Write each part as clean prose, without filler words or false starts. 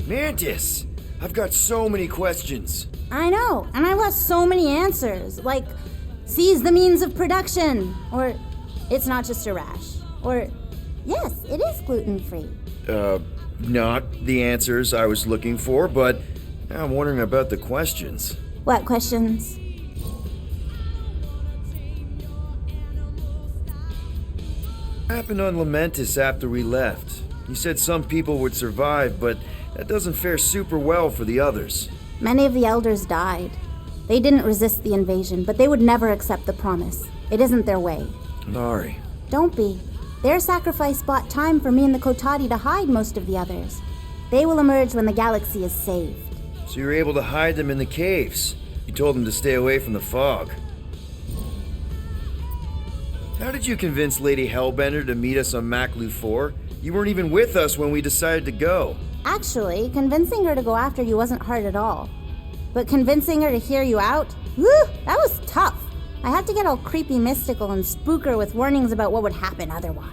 Mantis! I've got so many questions. I know, and I lost so many answers, like, seize the means of production, or it's not just a rash, or yes, it is gluten-free. Not the answers I was looking for, but I'm wondering about the questions. What questions? What happened on Lamentis after we left? You said some people would survive, but that doesn't fare super well for the others. Many of the elders died. They didn't resist the invasion, but they would never accept the promise. It isn't their way. Sorry. Don't be. Their sacrifice bought time for me and the Kotati to hide most of the others. They will emerge when the galaxy is saved. So you were able to hide them in the caves. You told them to stay away from the fog. How did you convince Lady Hellbender to meet us on Maklu 4? You weren't even with us when we decided to go. Actually, convincing her to go after you wasn't hard at all. But convincing her to hear you out? Woo! That was tough. I had to get all creepy mystical and spook her with warnings about what would happen otherwise.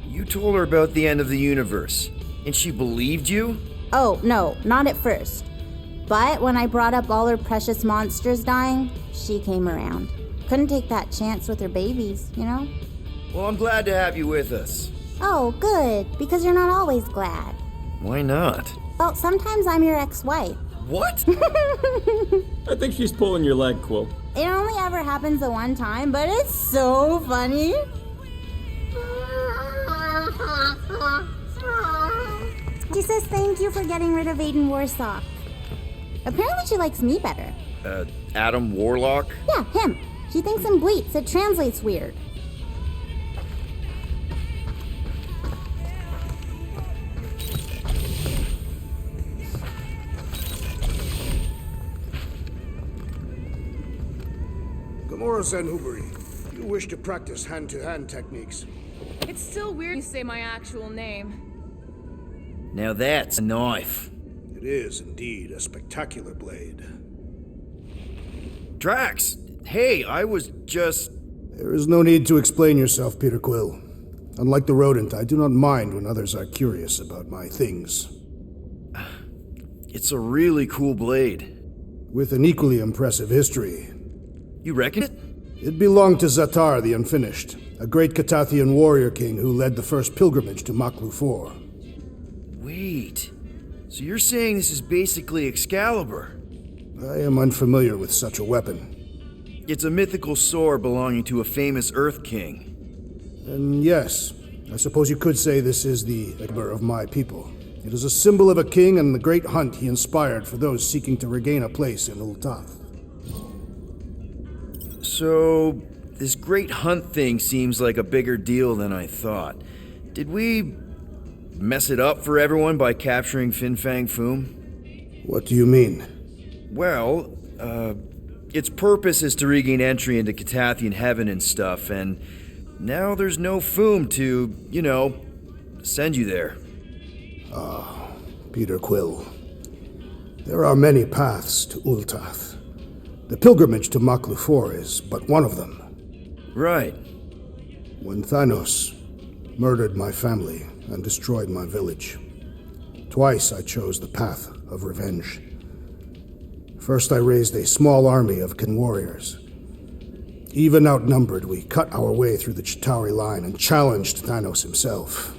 You told her about the end of the universe, and she believed you? Oh, no, not at first. But when I brought up all her precious monsters dying, she came around. Couldn't take that chance with her babies, you know? Well, I'm glad to have you with us. Oh, good, because you're not always glad. Why not? Well, sometimes I'm your ex-wife. What? I think she's pulling your leg, Quill. It only ever happens the one time, but it's so funny. She says thank you for getting rid of Aiden Warsock. Apparently she likes me better. Adam Warlock? Yeah, him. She thinks I'm bleats. It translates weird. Gamora Zenhuberi, you wish to practice hand-to-hand techniques. It's still weird you say my actual name. Now that's a knife. It is indeed a spectacular blade. Drax! Hey, I was just... There is no need to explain yourself, Peter Quill. Unlike the rodent, I do not mind when others are curious about my things. It's a really cool blade. With an equally impressive history. You reckon it? It belonged to Zatar the Unfinished, a great Katathian warrior king who led the first pilgrimage to Maklu 4. Wait, so you're saying this is basically Excalibur? I am unfamiliar with such a weapon. It's a mythical sword belonging to a famous Earth King. And yes, I suppose you could say this is the Excalibur of my people. It is a symbol of a king and the great hunt he inspired for those seeking to regain a place in Ultath. So, this great hunt thing seems like a bigger deal than I thought. Did we mess it up for everyone by capturing Fin Fang Foom? What do you mean? Well, its purpose is to regain entry into Katathian heaven and stuff, and now there's no Foom to, send you there. Peter Quill. There are many paths to Ultath. The pilgrimage to Maklu 4 is but one of them. Right. When Thanos murdered my family and destroyed my village, twice I chose the path of revenge. First, I raised a small army of Kan warriors. Even outnumbered, we cut our way through the Chitauri line and challenged Thanos himself.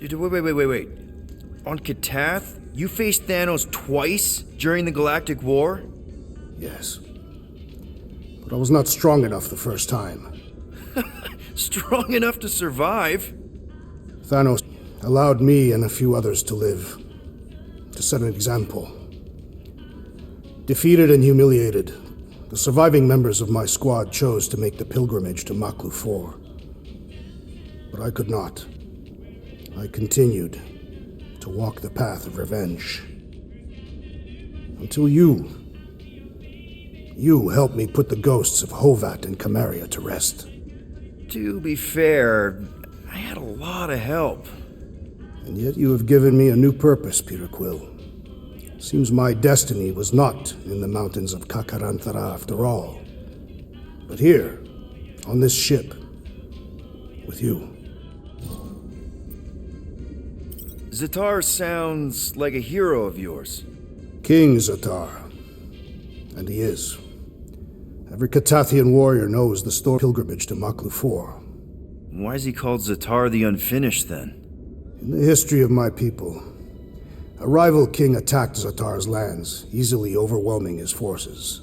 Wait. On Katath, you faced Thanos twice during the Galactic War? Yes. But I was not strong enough the first time. Strong enough to survive? Thanos allowed me and a few others to live, to set an example. Defeated and humiliated, the surviving members of my squad chose to make the pilgrimage to Maklu 4. But I could not. I continued to walk the path of revenge. Until you helped me put the ghosts of Hovat and Camaria to rest. To be fair, I had a lot of help. And yet you have given me a new purpose, Peter Quill. Seems my destiny was not in the mountains of Kakaranthara after all, but here, on this ship, with you. Zatar sounds like a hero of yours. King Zatar. And he is. Every Catathian warrior knows the story pilgrimage to Maklu 4. Why is he called Zatar the Unfinished then? In the history of my people, a rival king attacked Zatar's lands, easily overwhelming his forces.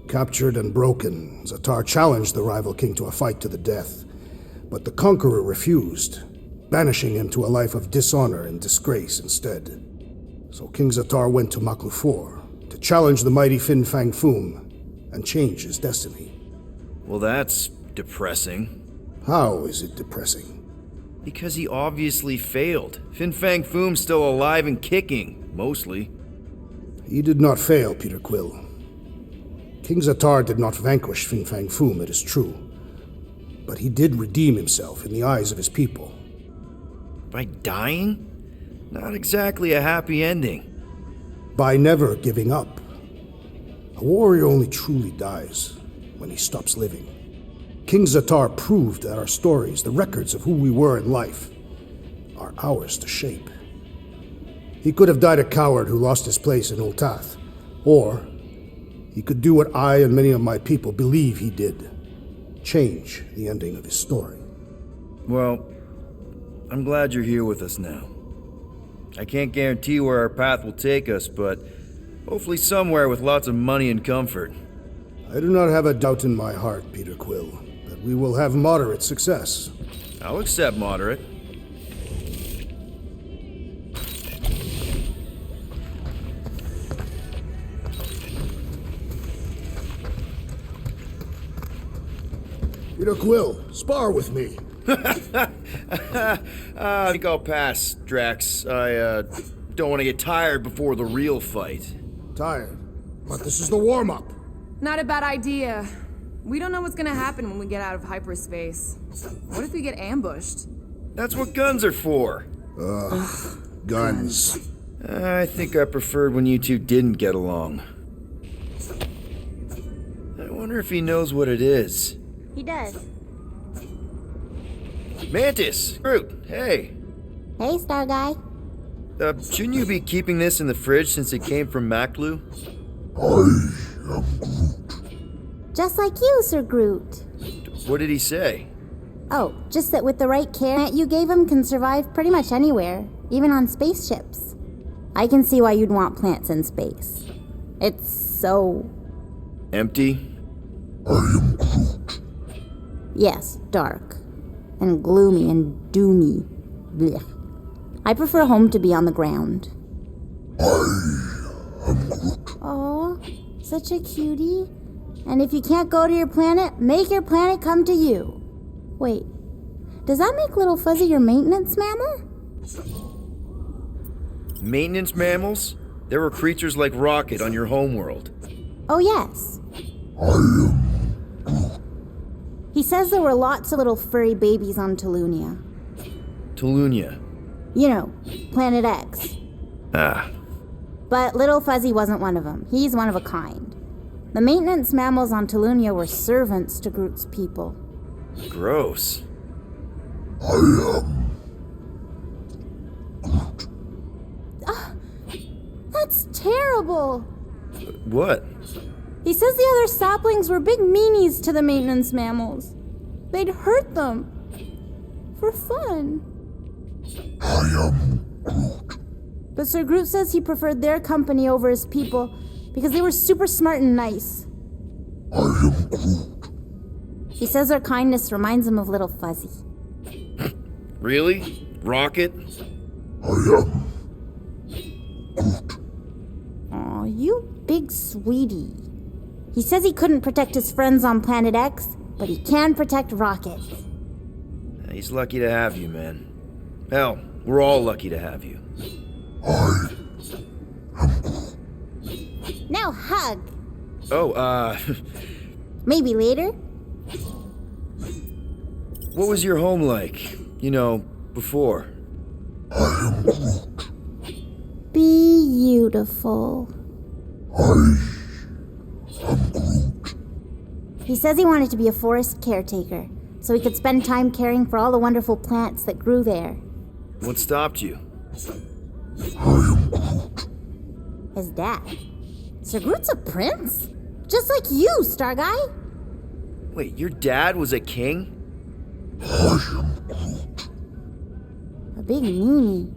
Captured and broken, Zatar challenged the rival king to a fight to the death, but the conqueror refused, banishing him to a life of dishonor and disgrace instead. So King Zatar went to Maklu 4 to challenge the mighty Fin Fang Foom and change his destiny. Well, that's depressing. How is it depressing? Because he obviously failed. Fin Fang Foom's still alive and kicking, mostly. He did not fail, Peter Quill. King Zatar did not vanquish Fin Fang Foom, it is true. But he did redeem himself in the eyes of his people. By dying? Not exactly a happy ending. By never giving up. A warrior only truly dies when he stops living. King Zatar proved that our stories, the records of who we were in life, are ours to shape. He could have died a coward who lost his place in Ultath, or he could do what I and many of my people believe he did, change the ending of his story. Well, I'm glad you're here with us now. I can't guarantee where our path will take us, but hopefully somewhere with lots of money and comfort. I do not have a doubt in my heart, Peter Quill, that we will have moderate success. I'll accept moderate. Peter Quill, spar with me. I think I'll pass, Drax. I don't want to get tired before the real fight. Tired, but this is the warm-up. Not a bad idea. We don't know what's gonna happen when we get out of hyperspace. What if we get ambushed? That's what guns are for. Guns. I think I preferred when you two didn't get along. I wonder if he knows what it is. He does. Mantis! Groot, hey! Hey, Star Guy. Shouldn't you be keeping this in the fridge since it came from Maklu? Just like you, Sir Groot. What did he say? Oh, just that with the right care that you gave him can survive pretty much anywhere, even on spaceships. I can see why you'd want plants in space. It's so... Empty? Yes, dark. And gloomy and doomy. Blech. I prefer home to be on the ground. Oh, such a cutie. And if you can't go to your planet, make your planet come to you. Wait, does that make Little Fuzzy your maintenance mammal? Maintenance mammals? There were creatures like Rocket on your homeworld. Oh, yes. He says there were lots of little furry babies on Tolunia. Tolunia. You know, Planet X. Ah. But Little Fuzzy wasn't one of them. He's one of a kind. The maintenance mammals on Tolunia were servants to Groot's people. Gross. That's terrible. What? He says the other saplings were big meanies to the maintenance mammals. They'd hurt them. For fun. But Sir Groot says he preferred their company over his people because they were super smart and nice. He says their kindness reminds him of Little Fuzzy. Really? Rocket? Aw, you big sweetie. He says he couldn't protect his friends on Planet X, but he can protect Rocket. He's lucky to have you, man. Hell, we're all lucky to have you. Now hug. Oh, Maybe later. what was your home like? You know, before? Beautiful. He says he wanted to be a forest caretaker, so he could spend time caring for all the wonderful plants that grew there. What stopped you? His dad. Sir Groot's a prince? Just like you, Star Guy. Wait, your dad was a king? A big meanie.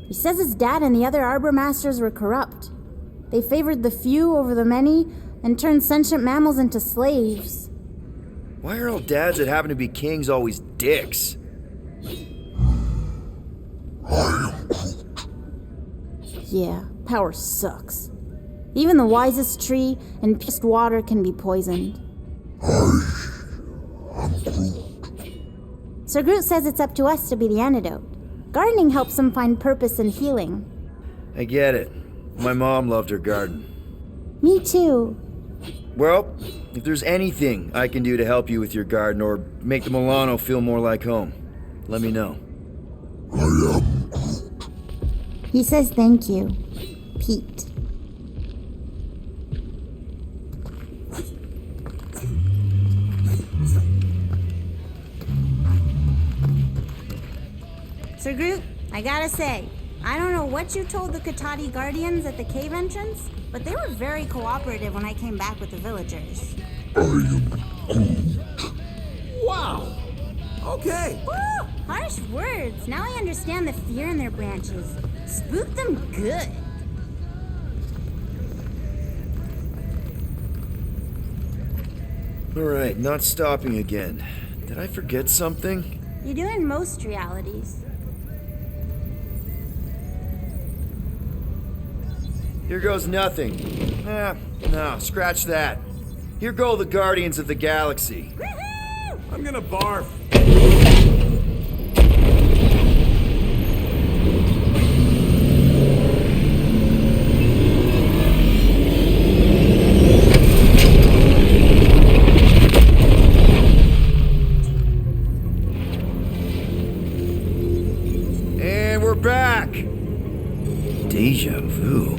He says his dad and the other Arbor Masters were corrupt. They favored the few over the many and turned sentient mammals into slaves. Why are all dads that happen to be kings always dicks? Yeah, power sucks. Even the wisest tree and purest water can be poisoned. Sir Groot says it's up to us to be the antidote. Gardening helps him find purpose and healing. I get it. My mom loved her garden. Me too. Well, if there's anything I can do to help you with your garden or make the Milano feel more like home, let me know. He says thank you, Pete. Sir Groot, I gotta say, I don't know what you told the Katati Guardians at the cave entrance, but they were very cooperative when I came back with the villagers. Wow! Okay. Woo! Harsh words. Now I understand the fear in their branches. Spook them good. Alright, not stopping again. Did I forget something? You do in most realities. Here goes nothing. No, scratch that. Here go the Guardians of the Galaxy. Woohoo! I'm gonna barf. And we're back. Deja vu.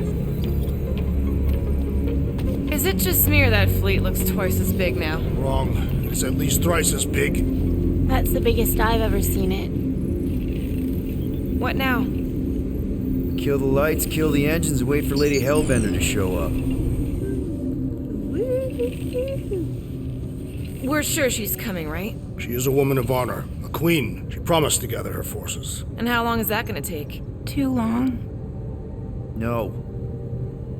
Is it just me or that fleet looks twice as big now? Wrong. It's at least thrice as big. That's the biggest I've ever seen it. What now? Kill the lights, kill the engines, and wait for Lady Hellbender to show up. We're sure she's coming, right? She is a woman of honor, a queen. She promised to gather her forces. And how long is that gonna take? Too long. No.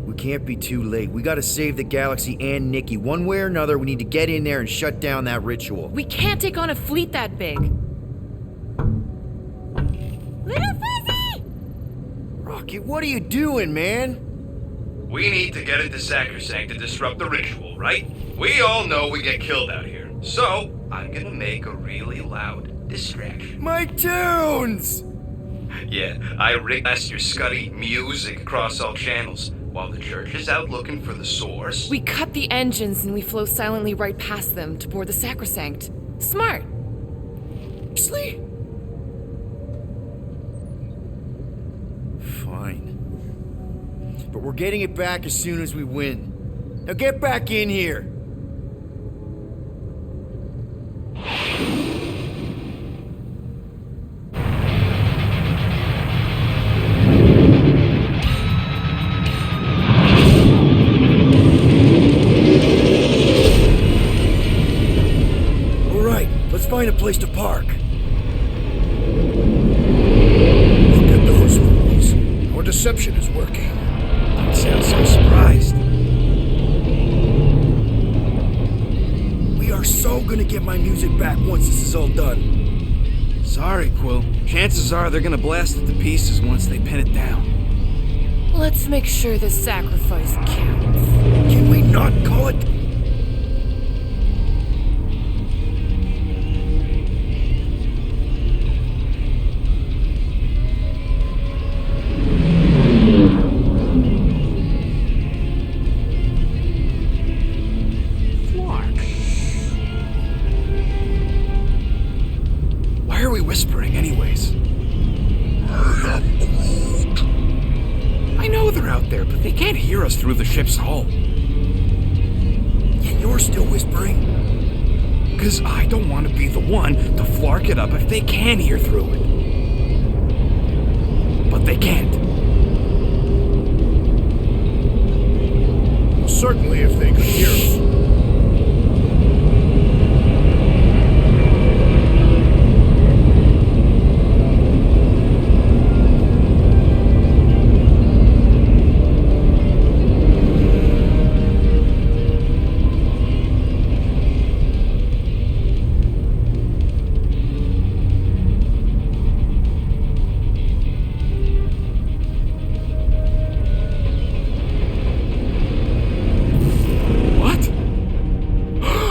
We can't be too late. We gotta save the galaxy and Nikki. One way or another, we need to get in there and shut down that ritual. We can't take on a fleet that big. Little Fuzzy! Rocket, what are you doing, man? We need to get into Sacrosanct to disrupt the ritual, right? We all know we get killed out here. So, I'm gonna make a really loud distraction. My tunes! Yeah, I ring-blast your scuddy music across all channels, while the church is out looking for the source. We cut the engines and we flow silently right past them to board the Sacrosanct. Smart. Seriously? Fine. But we're getting it back as soon as we win. Now get back in here! Find a place to park. Look at those fools. Our deception is working. Don't sound so surprised. We are so gonna get my music back once this is all done. Sorry, Quill. Chances are they're gonna blast it to pieces once they pin it down. Let's make sure this sacrifice counts. Can we not call it? Whispering anyways. I know they're out there, but they can't hear us through the ship's hull. Yet you're still whispering? Because I don't want to be the one to flark it up if they can hear through it. they can't. Certainly if they could hear us.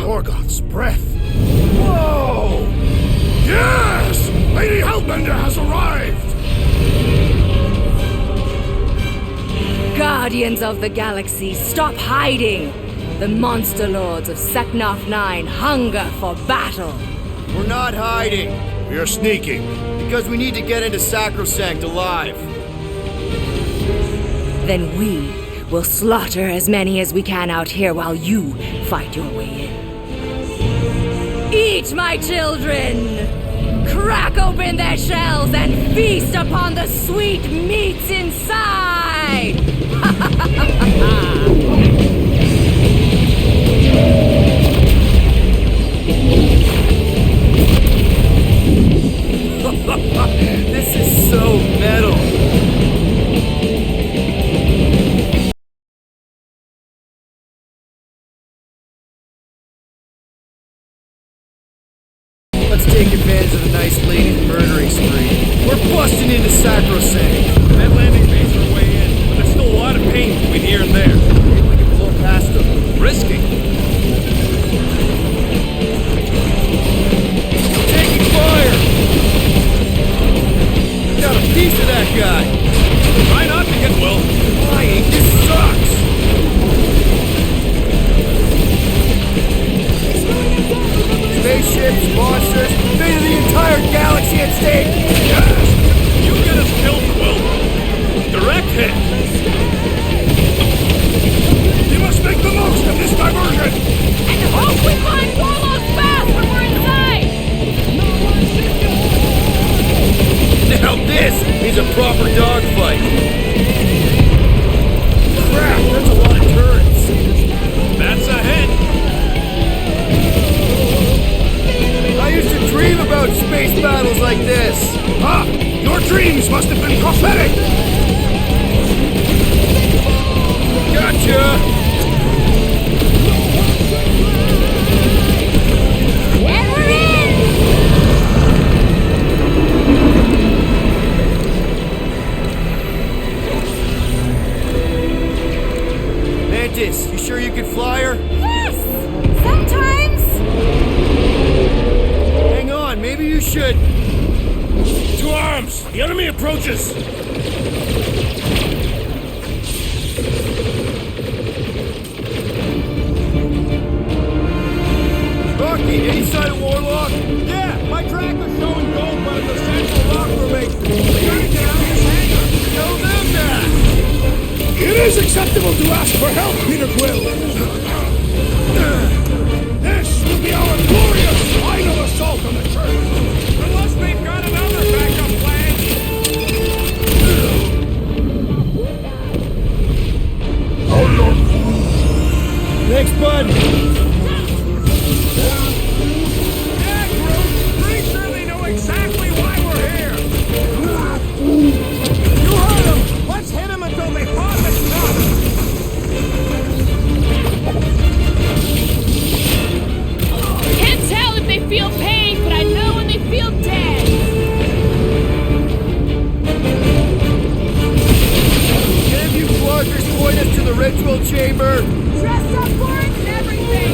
Morgoth's breath. Whoa! Yes! Lady Hellbender has arrived! Guardians of the Galaxy, stop hiding! The monster lords of Seknarf 9 hunger for battle. We're not hiding, We are sneaking. because we need to get into Sacrosanct alive. Then we will slaughter as many as we can out here while you fight your way in. Eat, my children! Crack open their shells and feast upon the sweet meats inside! This is so metal. Let's take advantage of the nice lady's murdering spree. We're busting into Sacrosanct. That landing base our way in, but there's still a lot of pain between here and there. Maybe we can blow past them. Risky. Taking fire! Got a piece of that guy. Try not to get Will. Flying, this sucks. Spaceships, monsters, fate of the entire galaxy at stake. Yes! You get us killed, Will. Direct hit. We must make the most of this diversion! And hope we find Warlock's fast when we're inside! Now this is a proper dogfight. Crap, that's a lot of turrets. That's a hit. I used to dream about space battles like this. Ah! Your dreams must have been prophetic! Gotcha! And we're in! Mantis, you sure you could fly her? Yes! Sometimes! Hang on, maybe you should. To arms! The enemy approaches! Rocky, any sign of Warlock? Yeah, my tracker's showing gold by the central rock formation. Shooting down his hangar. Tell them that! It is acceptable to ask for help, Peter Quill! This will be our glorious final assault on the church! Unless they've got another backup plan. Thanks, bud. Yeah, Groot. Pretty sure they know exactly why we're here. You heard them. Let's hit them until they pop and stop. Can't tell if they feel pain, but I know when they feel dead. Can you floggers point us to the ritual chamber? Dressed up for it and everything!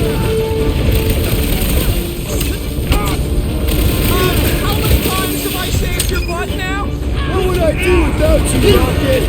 How many times have I saved your butt now? What would I do without you, Rocket?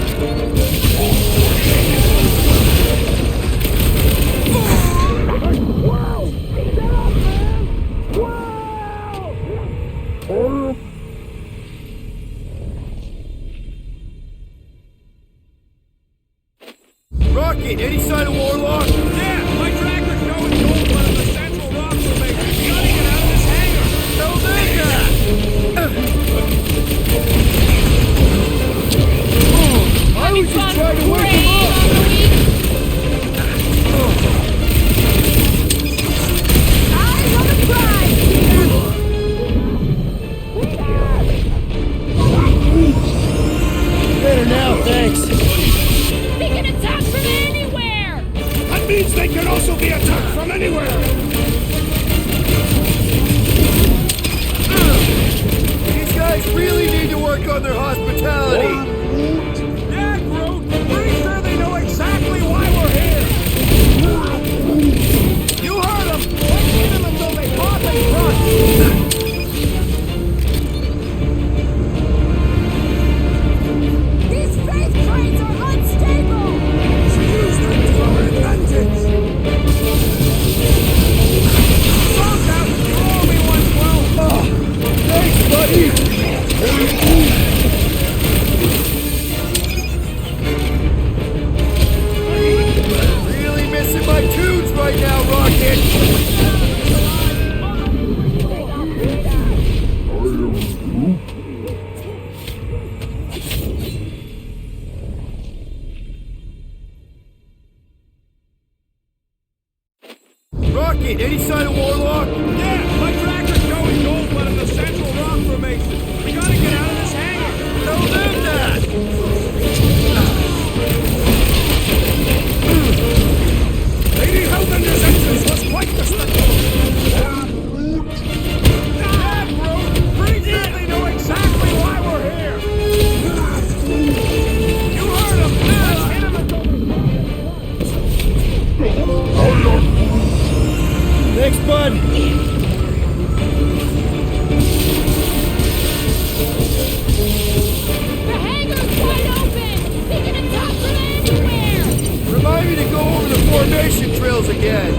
Rocket, any sign of Warlock? Yeah, my tracker's showing gold by the central rock formation. Shutting it out of his hangar. Tell them that! work on their hospitality. Yeah, Groot. Pretty sure they know exactly why we're here. You heard them. Let's hit them until they pop and crush. These faith trains are unstable! Use them to our advantage. Calm down. You owe me one, Quill. Thanks, buddy. Really missing my tunes right now, Rocket. Rocket, any sign of Warlock? Yeah, my tracker's showing gold blood in the central rock formation. We gotta get out of this hangar. Tell them that. Lady Hellbender's entrance was quite the spectacle. Yeah, Groot. Pretty sure they know exactly why we're here. You heard them. Let's hit them until Thanks, bud. The hangar's wide open! They can attack from anywhere! Remind me to go over the formation drills again.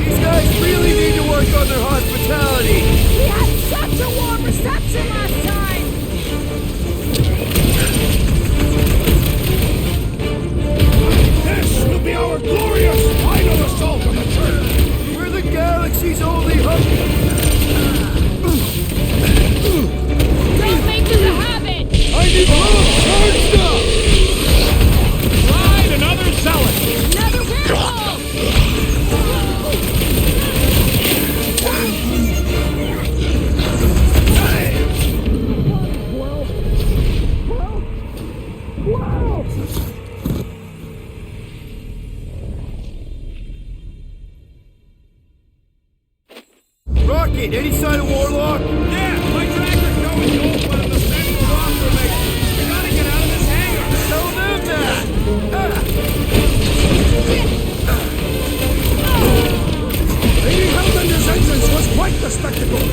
These guys really need to work on their hospitality. We had such a warm reception last time! this will be our glorious final assault on the church. We're the galaxy's only hope. Don't make this a habit! I need love charged up. Ride another zealot. Another werewolf! Rocket, any sign of Warlock? Yeah, my tracker's showing gold blood in the central rock formation. We gotta get out of this hangar. Tell them that. Lady Hellbender's entrance was quite the spectacle.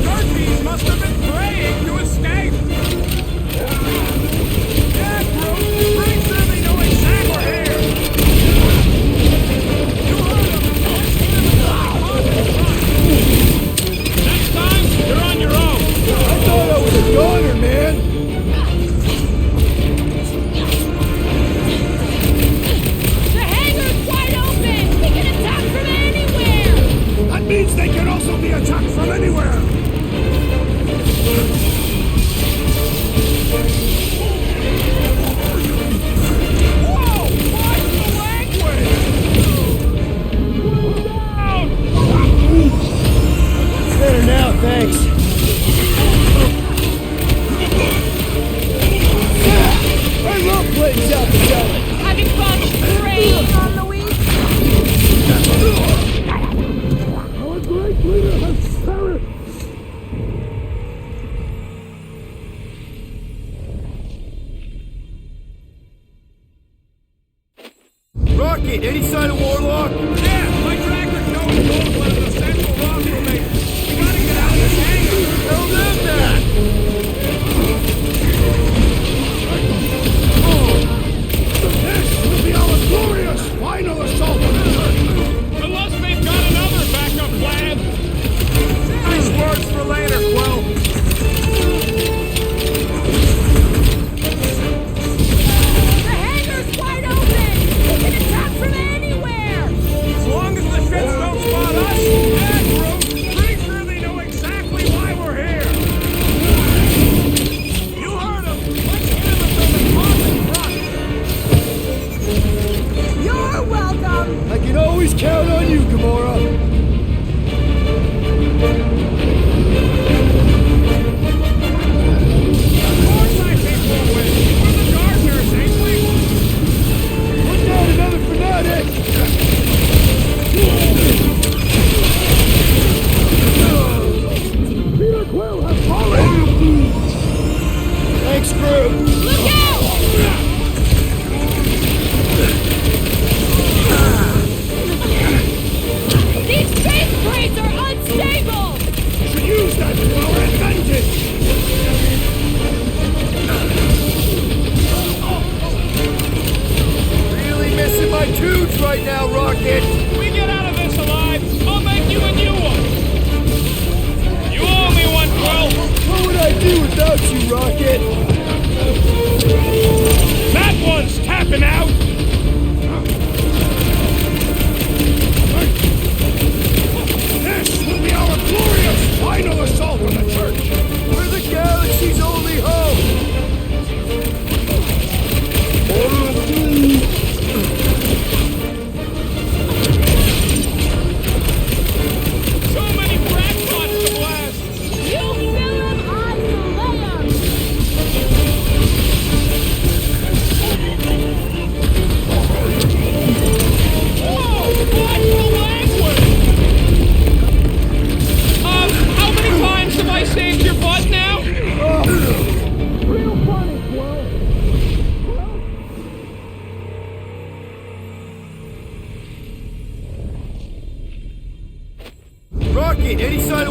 Turkeys must have been praying to escape. Yeah, Groot. Pretty sure they know exactly we're here. You heard them. Let's hit them until they pop and crush. Next time, you're on your own. I thought I was a goner, man. The hangar's wide open! We can attack from anywhere! That means they can also be attacked from anywhere. Whoa! What's the language? Down! Better now, thanks. I love playing South the Zealot. Having fun is great! On Louise? Our great leader has perished. Rocket, any sign of Warlock? Yeah, my tracker's showing gold blood in the central rock formation. We gotta get out of this hangar. Tell them that. This will be our glorious final assault on the church. Unless they've got another backup plan. Nice words for later, Quill. The hangar's wide open! We can attack from anywhere!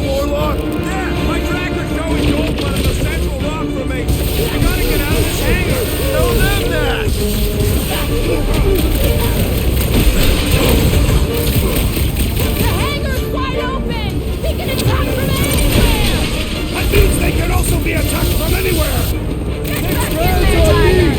Warlock? Yeah, my tractor's showing gold but in the central rock formation. I gotta get out of this hangar. Tell them that! The hangar's wide open! He can attack from anywhere! That means they can also be attacked from anywhere. Get back in there, Tyler!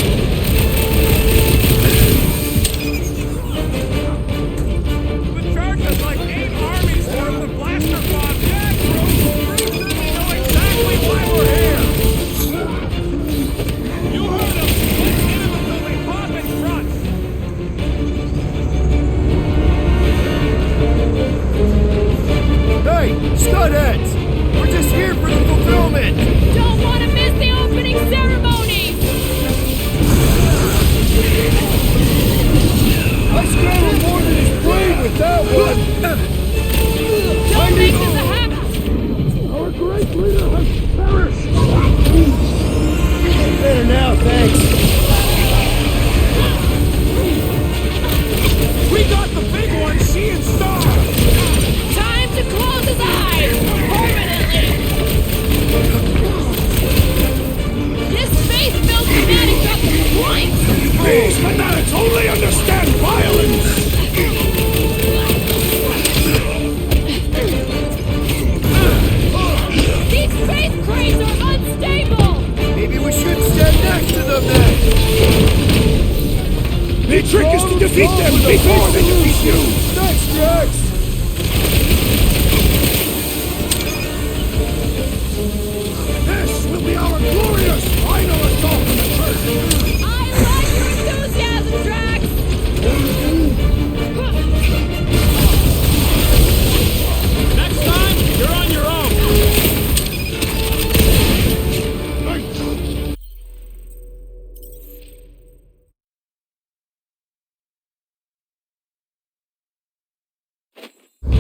The charge is like 8 armies worth of blaster bombs. Yeah, Bruce, they know exactly why we're here. You heard them. Let's hit them until they pop in front. Hey, Studheads! We're just here for the fulfillment! Don't want to miss the opening ceremony! I scrambled more than his brain with that one! Don't make this a habit! Our great leader has perished. Better now, thanks. We got the big one, seeing stars. Time to close his eyes! Permanently! This space-built fanatic got the point! These fanatics only understand violence. These space cranes are unstable! Maybe we should stand next to them then! The trick is to defeat them before they defeat you. Thanks, Jax! This will be our glorious final assault on the church. I like your enthusiasm, Drax! Next time, you're on your own.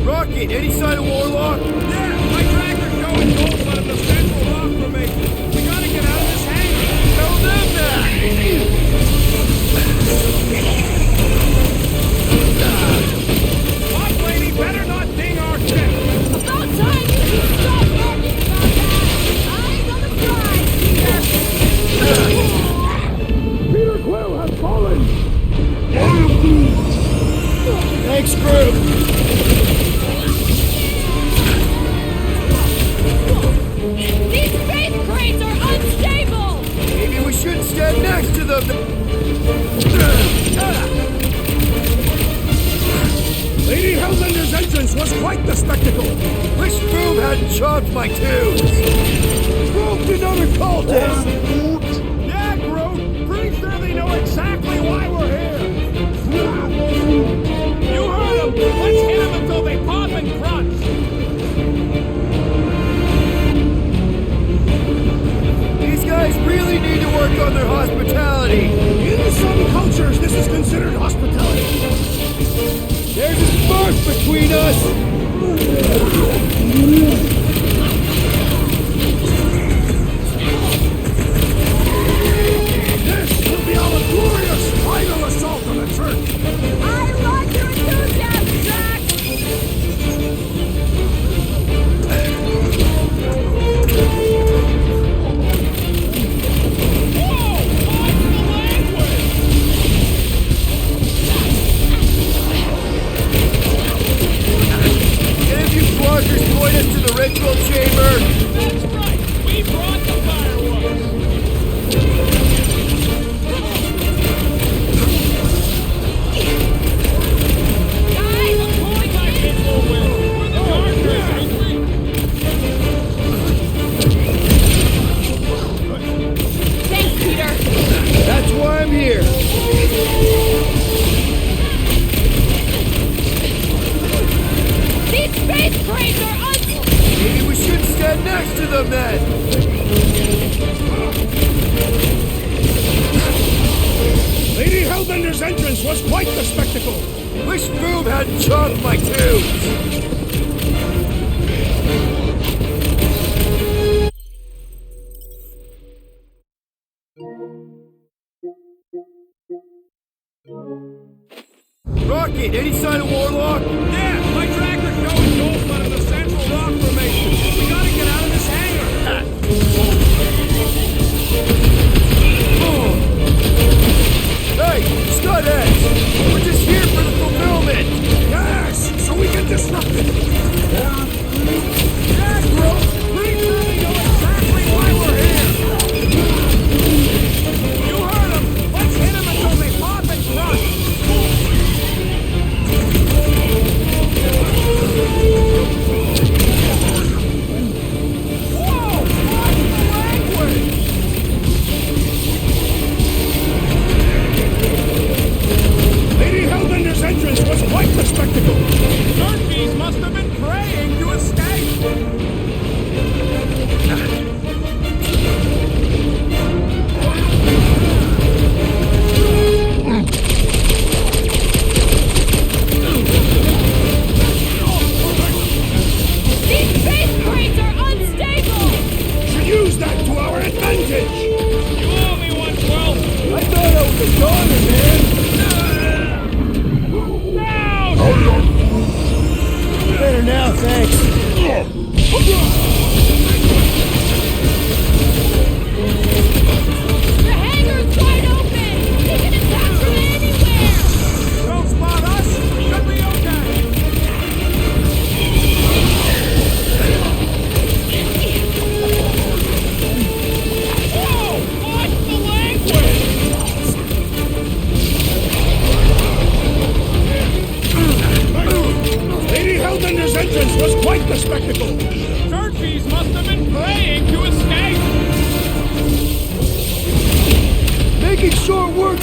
Rocket, any sign of Warlock? Yeah, my tractor's showing gold but in the central rock formation. We gotta get out of this hangar. Tell them that! Boss lady better not ding our ship. About time you two stop arguing about that! Eyes on the prize, Peter! Peter Quill has fallen. Thanks, crew! These space cranes are unstable! Maybe we should stand next to them. Lady Hellbender's entrance was quite the spectacle. Wish Boom hadn't chopped my tubes. Grooved another cultist. Yeah, Groot. Pretty sure they know exactly why we're here. You heard them. Let's hit them until they pop and crunch. These guys really need to work on their hospitality. In some cultures, this is considered hospitality. There's a spark between us. This will be our glorious final assault on the church. I like your enthusiasm, Drax! Can if you floggers point us to the ritual chamber? That's right. We brought the fireworks. Guys, I'm pulling my pinball wheel. We're the gardeners, ain't we? thanks, Peter! That's why I'm here. These space cranes are Maybe we should stand next to them then. Lady Hellbender's entrance was quite the spectacle. Wish Boom hadn't chopped my tubes. Rocket, any sign of Warlock? Yeah, my tractor's showing gold but in the central rock formation.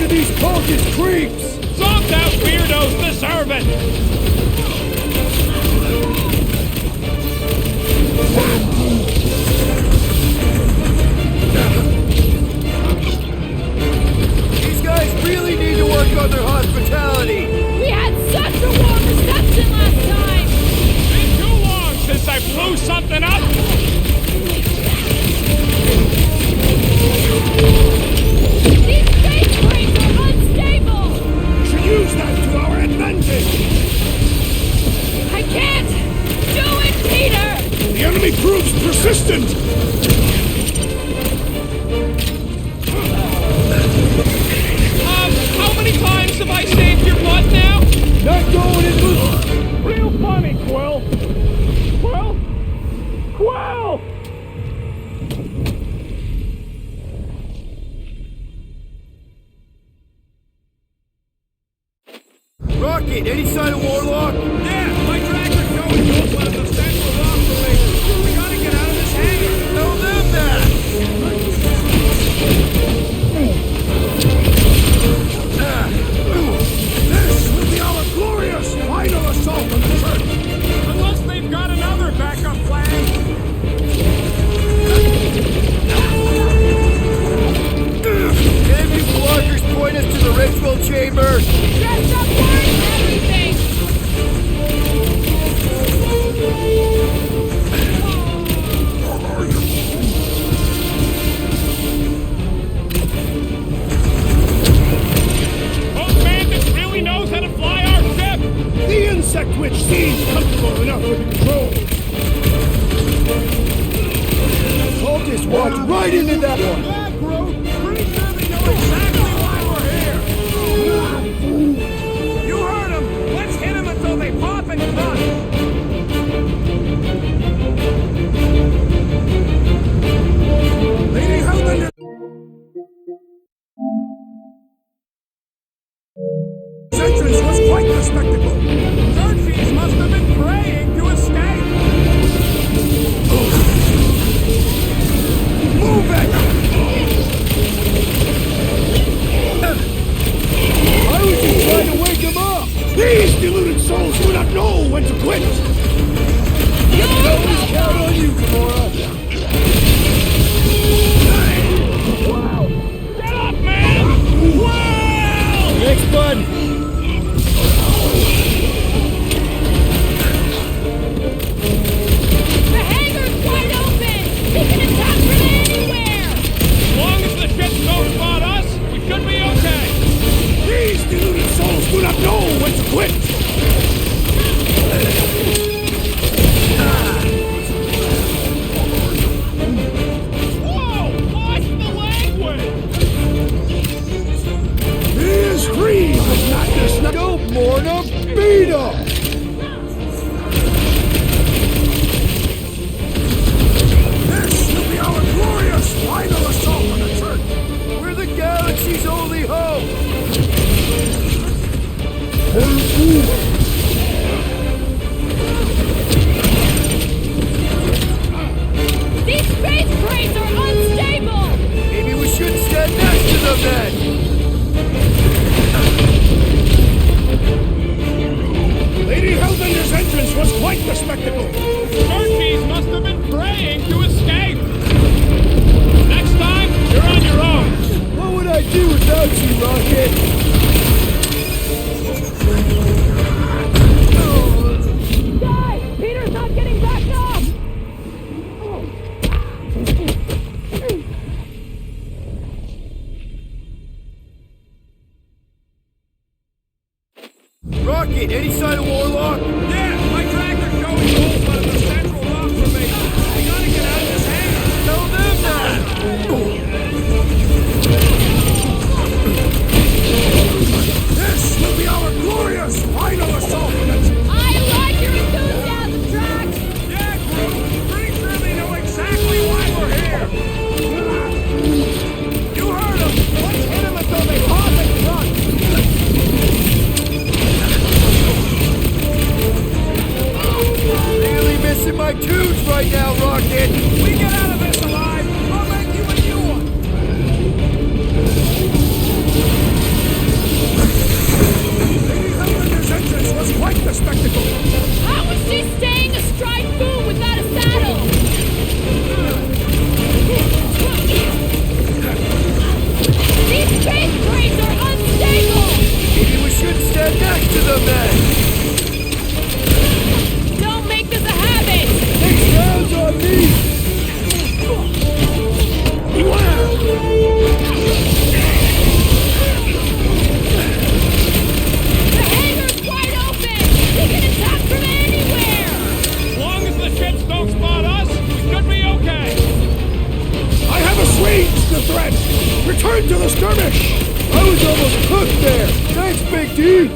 to these cultist creeps! Zonked out weirdos deserve it! These guys really need to work on their hospitality. We had such a warm reception last time! Been too long since I blew something up! These space crates are unstable! Should use that to our advantage! I can't do it, Peter! The enemy proves persistent! How many times have I saved your butt now? Not going in loose! Real funny, Quill! Quill? Quill! Rocket, any sign of Warlock? Yeah, my tractor's going to one of the central rock formations. We gotta get out of this hangar! Tell them that! This will be our glorious final assault on the church! Unless they've got another backup plan! Can you blockers point us to the ritual chamber? Dressed up words and everything! Those bandits really knows how to fly our ship! The insect witch seems comfortable enough with control! Cultists walked right into that one. Yeah, Groot! Pretty sure they know exactly why we're here! You heard them! Let's hit them until they pop and run! Lady Hellbender! Entrance was quite the spectacle! Churchies must have been praying to escape! Move it! Why would you try to wake him up? These deluded souls do not know when to quit! You can always count on you, Gamora. Wow! Get up, man! Wow! Thanks, bud. The hangar's wide open! We can attack from anywhere! As long as the ships don't spot us, we should be okay! These deluded souls do not know when to quit! Whoa! Watch the language! His scream is not just not... Go, Morna, beat him! This will be our glorious final assault on the church! We're the galaxy's only hope! These space crates are unstable! Maybe we shouldn't stand next to them then! Lady Hellbender's entrance was quite the spectacle! Churchies must have been praying to escape! Next time, you're on your own! What would I do without you, Rocket? Guys, Peter's not getting back up! Rocket, any sign of Warlock? Yeah, my tractor's going to one of the central rock formations. We gotta get out of this hangar! Tell them that! This will be our glorious final assault on the church! I like your enthusiasm, Drax! Yeah, Groot! Pretty sure they know exactly why we're here! You heard them! Let's hit them until they pop and run! Return to the skirmish! I was almost cooked there! Thanks, Big D!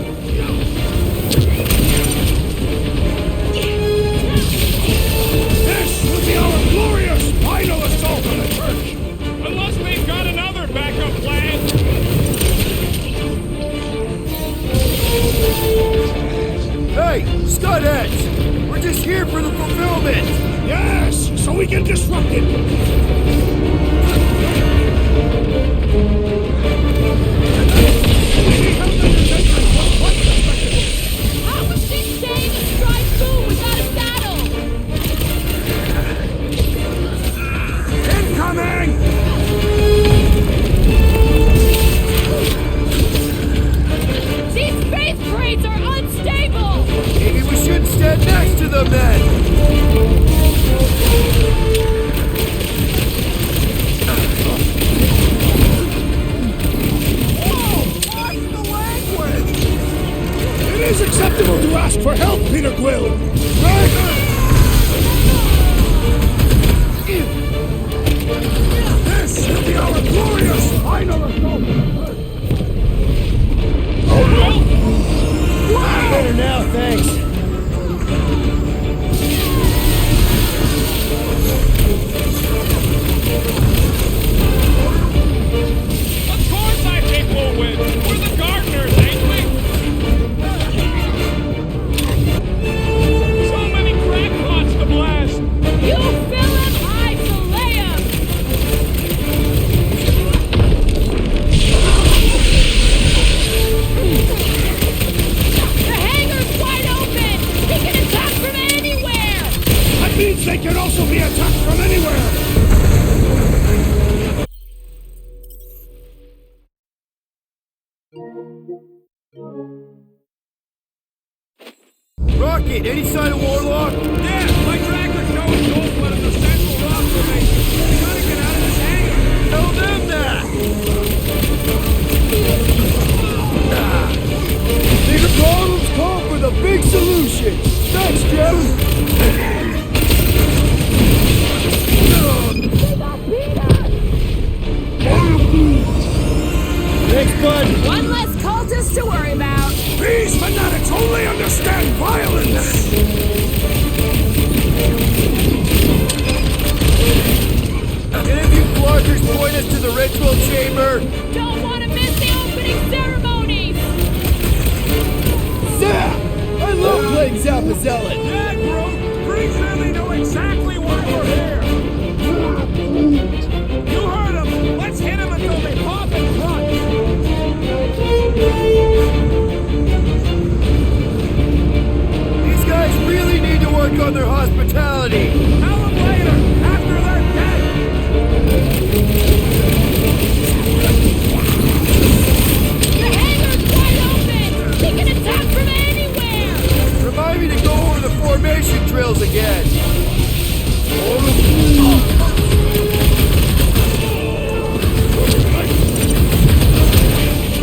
This will be our glorious final assault on the church! Unless we've got another backup plan! Hey, Scudheads! We're just here for the fulfillment! Yes, so we can disrupt it! How was she staying astride boom without a saddle? Incoming! These faith crates are unstable! Maybe we should stand next to them then! It is acceptable to ask for help, Peter Quill! This will be our glorious final assault! Better now, thanks. Of course I think we'll win! We're the gardeners, ain't we? So many crackpots to blast! You fill him, I fillet him! The hangar's wide open! He can attack from anywhere! That means they can also be attacked from anywhere! Rocket, any sign of Warlock? Yeah, my tracker's showing gold blood in the central rock formation. We gotta get out of this hangar! Tell them that! Bigger problems call for the big solution! Thanks, Jeff! Thanks, bud! One less cultist to worry about. These fanatics only understand violence! Can any of you bloggers point us to the ritual chamber? Don't want to miss the opening ceremonies! Zap! I love playing Zappa Zealot! Yeah, bro! Pretty sure they know exactly why we're here! You heard them! Let's hit them until they pop and crunch! These guys really need to work on their hospitality! Tell them later, after they're dead! The hangar's wide open! He can attack from anywhere! Remind me to go over the formation drills again!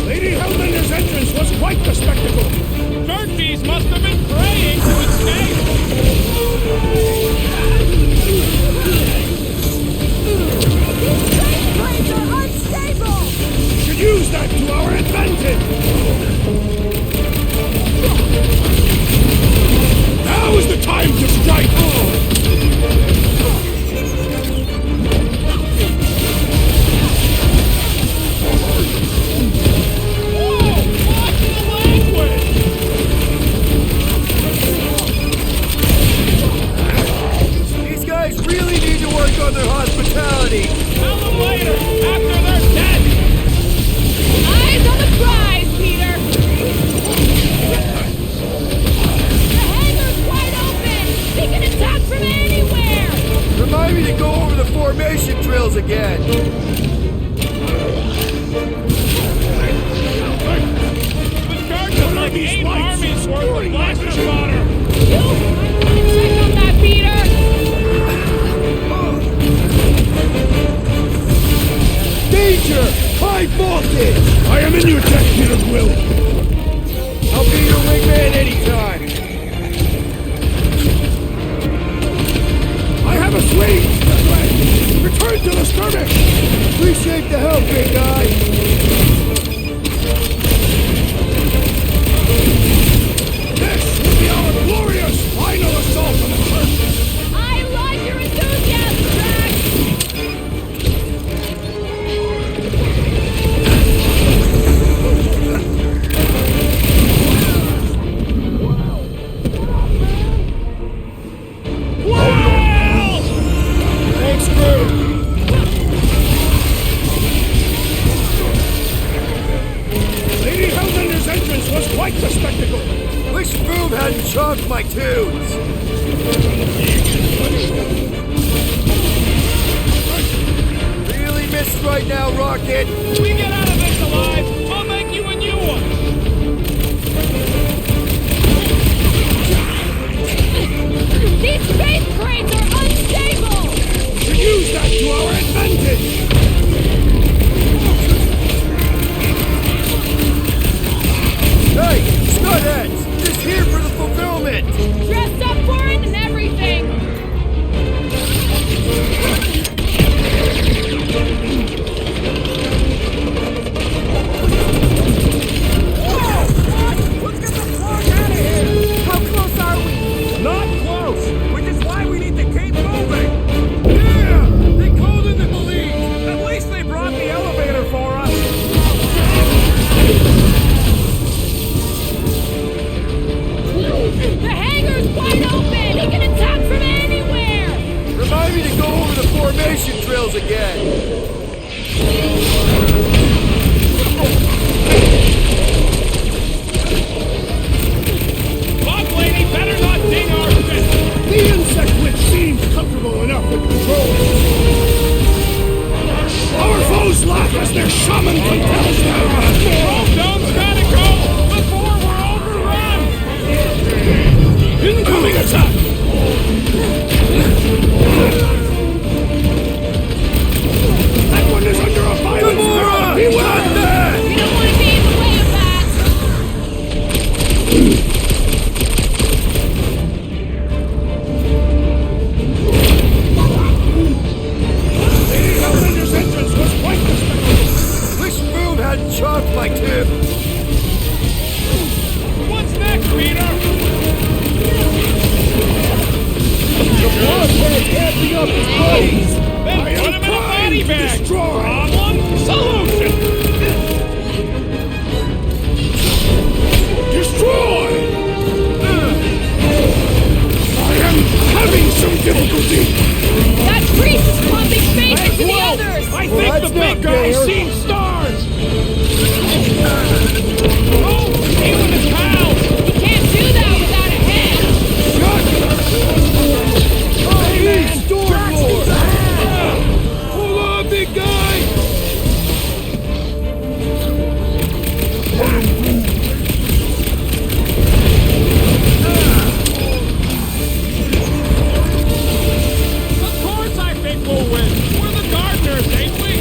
Lady Hellbender's entrance was quite the spectacle! Turkeys must have been praying to escape! Faith crates are unstable! We should use that to our advantage! Now is the time to strike! These guys really need to work on their hospitality! Tell them later, after they're dead! Eyes on the prize, Peter! The hangar's wide open! He can attack from anywhere! Remind me to go over the formation drills again! The Scourge is like 8 armies worth of blaster fodder! You might want to check on that, Peter! Danger! High voltage! I am in your debt, Peter Quill! I'll be your wingman anytime! I have a swing! Return to the skirmish! Appreciate the help, big guy! This will be our glorious final assault on the church! I like your enthusiasm, Drax! Thanks, crew! Lady Hellbender's entrance was quite the spectacle! Wish Boom hadn't chomped my tunes! Really missed right now, Rocket! We get out of this alive, I'll make you a new one! These space crates are unstable! To use that to our advantage! Hey, Scutheads! Just here for the fulfillment! Dressed up for it and everything! Let's get the fuck out of here! How close are we? Not close, which is why we need to keep moving! Yeah! They called in the police! At least they brought the elevator for us! The hangar's wide open! He can attack from anywhere! Remind me to go over the formation drills again! Bob Lady better not ding our ship! The insect witch seems comfortable enough with control. Our foes laugh as their shaman compels them. Dome's gotta go before we're overrun! Incoming attack! That one is under a violent spell! Beware! We don't want to be in the way of that! Lady Hellbender's entrance was quite the spectacle! Wish Boom hadn't chomped my tip! What's next, Peter? The bloodhead gassing up his bodies! Then put him in a body bag! Problem? Solution! Destroy! I am having some difficulty! That priest is pumping space into the others! I think the big guy's seen stars! Oh, he with his pals! He can't do that without a head! Please, Stormlord! Hold on, big guy! Of course I think we'll win! We're the gardeners, ain't we?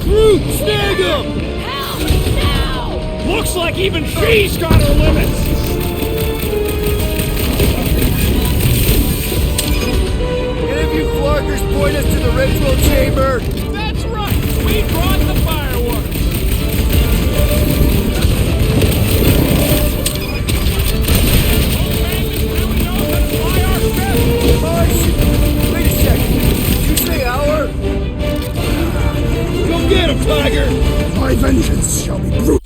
Groot, snag him! Help now! Looks like even she's got her limits! Any of you Flarkers point us to the ritual chamber? That's right! We brought the fireworks! Really knows how to fly our ship! Wait a second. Did you say our? Go get him, Tiger! My vengeance shall be brutal.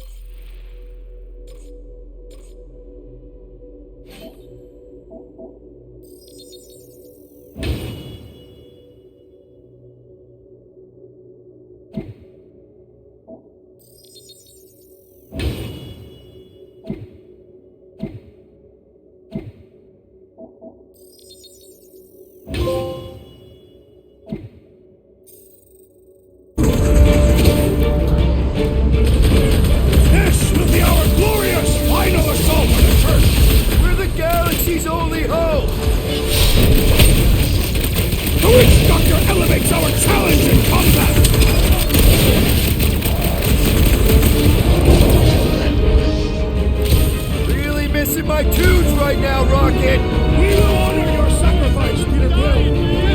my tunes right now, Rocket! We will honor your sacrifice, Peter Quill.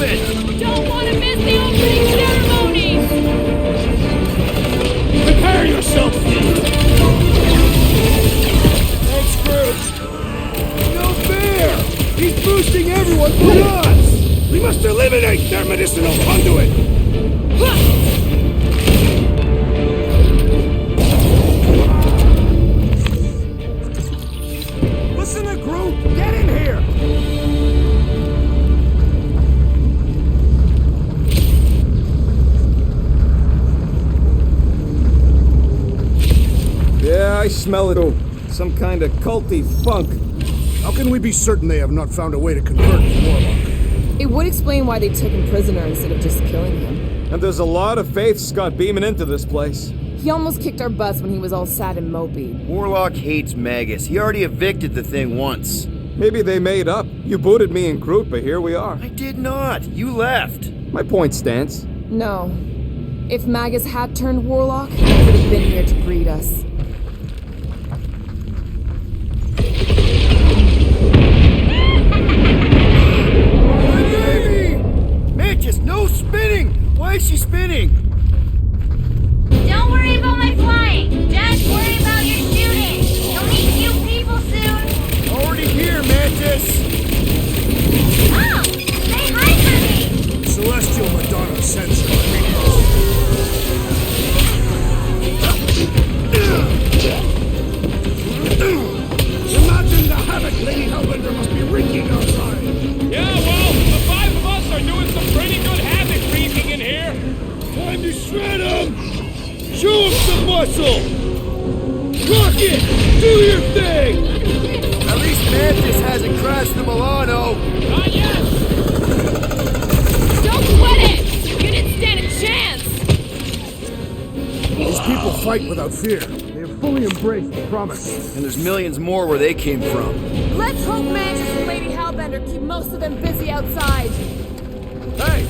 moving! Don't want to miss the opening ceremony! Prepare yourself, Fleet! Thanks, Scrooge. No fair! He's boosting everyone but us! We must eliminate their medicinal conduit! Listen to Groot! Get in here! Yeah, I smell it. Oh, some kind of culty funk. How can we be certain they have not found a way to convert the Warlock? It would explain why they took him prisoner instead of just killing him. And there's a lot of faith Scott beaming into this place. He almost kicked our butts when he was all sad and mopey. Warlock hates Magus. He already evicted the thing once. Maybe they made up. You booted me and Groot, but here we are. I did not. You left. My point stands. No. If Magus had turned Warlock, he would have been here to greet us. Mantis, no spinning! Why is she spinning? Don't worry about my flying. Just worry about your shooting. You'll meet new people soon. Already here, Mantis! Oh! Say hi for me! Celestial Madonna sends her Imagine the havoc Lady Hellbender must be wreaking outside! Yeah, well, the five of us are doing some pretty good havoc wreaking in here. Time to shred him! Show him some muscle! Rocket! Do your thing! At least Mantis hasn't crashed the Milano. Not yet. Don't sweat it! You didn't stand a chance! These people fight without fear. They have fully embraced the promise. And there's millions more where they came from. Let's hope Mantis and Lady Hellbender keep most of them busy outside. Hey!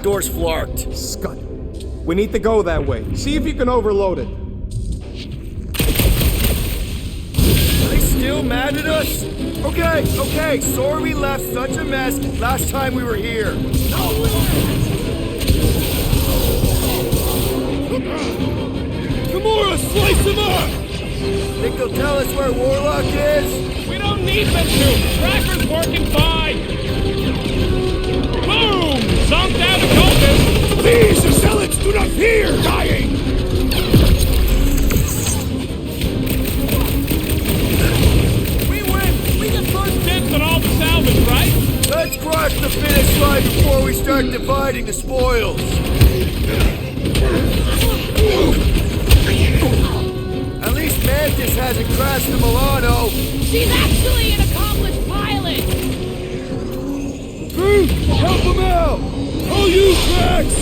Door's flarked. Scott, we need to go that way. See if you can overload it. Are they still mad at us? Okay, sorry we left such a mess last time we were here. Gamora, slice him up! Think they'll tell us where Warlock is? We don't need them to. Tracker's working fine. Boom! Zonked out a cultist. These zealots do not fear dying! We win. We get first dibs on all the salvage, right? Let's cross the finish line before we start dividing the spoils. At least Mantis hasn't crashed the Milano. She's actually an accomplished pilot! Groot, help him out! Oh, you cracks!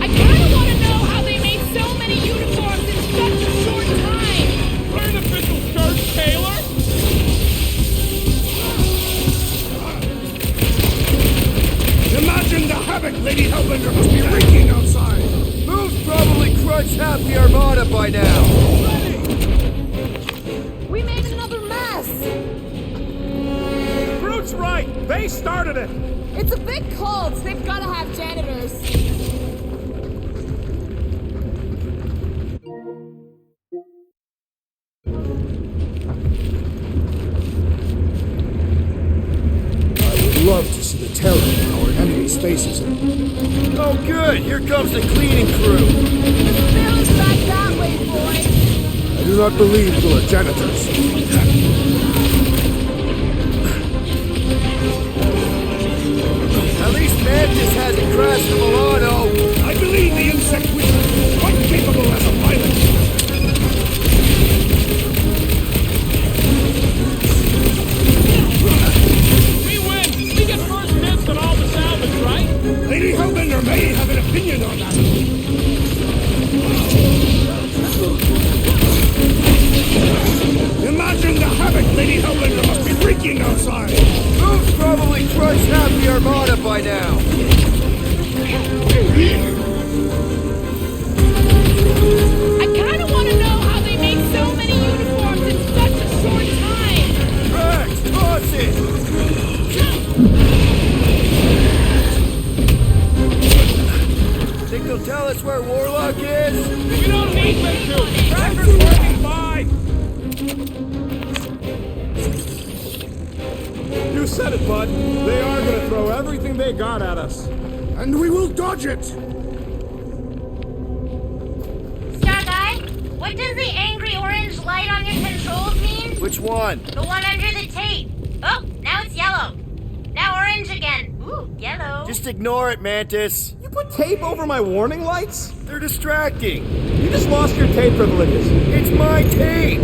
I kinda wanna know how they made so many uniforms in such a short time! Artificial skirts, Taylor. Imagine the havoc Lady Hellbender must be wreaking outside! Move's probably crunched half the armada by now. We made another mess. Groot's right! They started it! It's a big cult. They've got to have janitors. I would love to see the terror in our enemies' faces. Oh good, here comes the cleaning crew. Bill's back that way, boy. I do not believe you are janitors. At least Mantis hasn't crashed the Milano. I believe the insect wizard is quite capable as a pilot! We win. We get first dibs on all the salvage, right? Lady Hellbender may have an opinion on that! Imagine the havoc Lady Hellbender must be wreaking outside! Move's probably crunched half the armada by now. I kinda wanna know how they made so many uniforms in such a short time! Rex, toss it! where Warlock is? We don't need them to! Tractor's working fine! You said it, bud. They are gonna throw everything they got at us. And we will dodge it! Star Guy, what does the angry orange light on your controls mean? Which one? The one under the tape. Oh, now it's yellow. Now orange again. Ooh, yellow. Just ignore it, Mantis. You put tape over my warning lights? They're distracting. You just lost your tape privileges. It's my tape.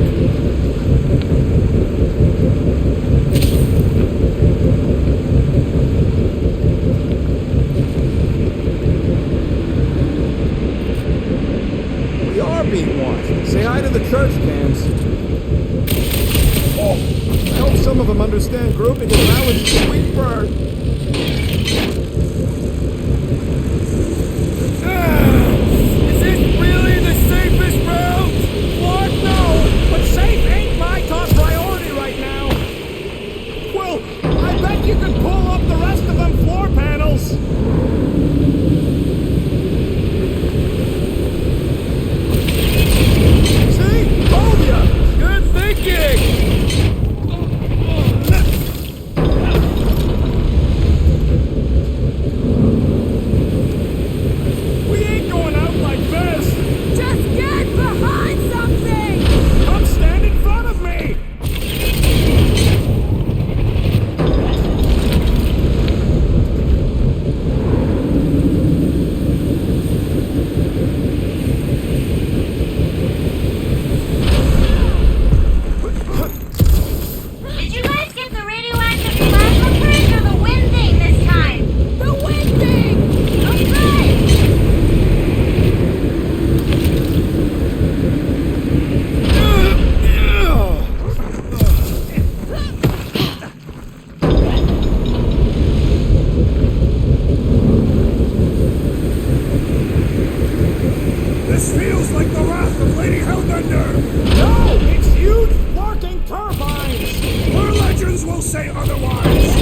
We are being watched. Say hi to the church cams. Oh, I hope some of them understand grouping is Alan's sweet bird. Is this really the safest route? Lord, no! But safe ain't my top priority right now! Well, I bet you could pull up the rest of them floor panels! See? Told ya! Good thinking! We ain't going out like this! Just get behind something! Come stand in front of me! Did you guys get the radioactive plasma bridge or the wind thing this time? The wind thing! Okay. This feels like the wrath of Lady Hellbender! No! It's huge working turbines! Our legends will say otherwise!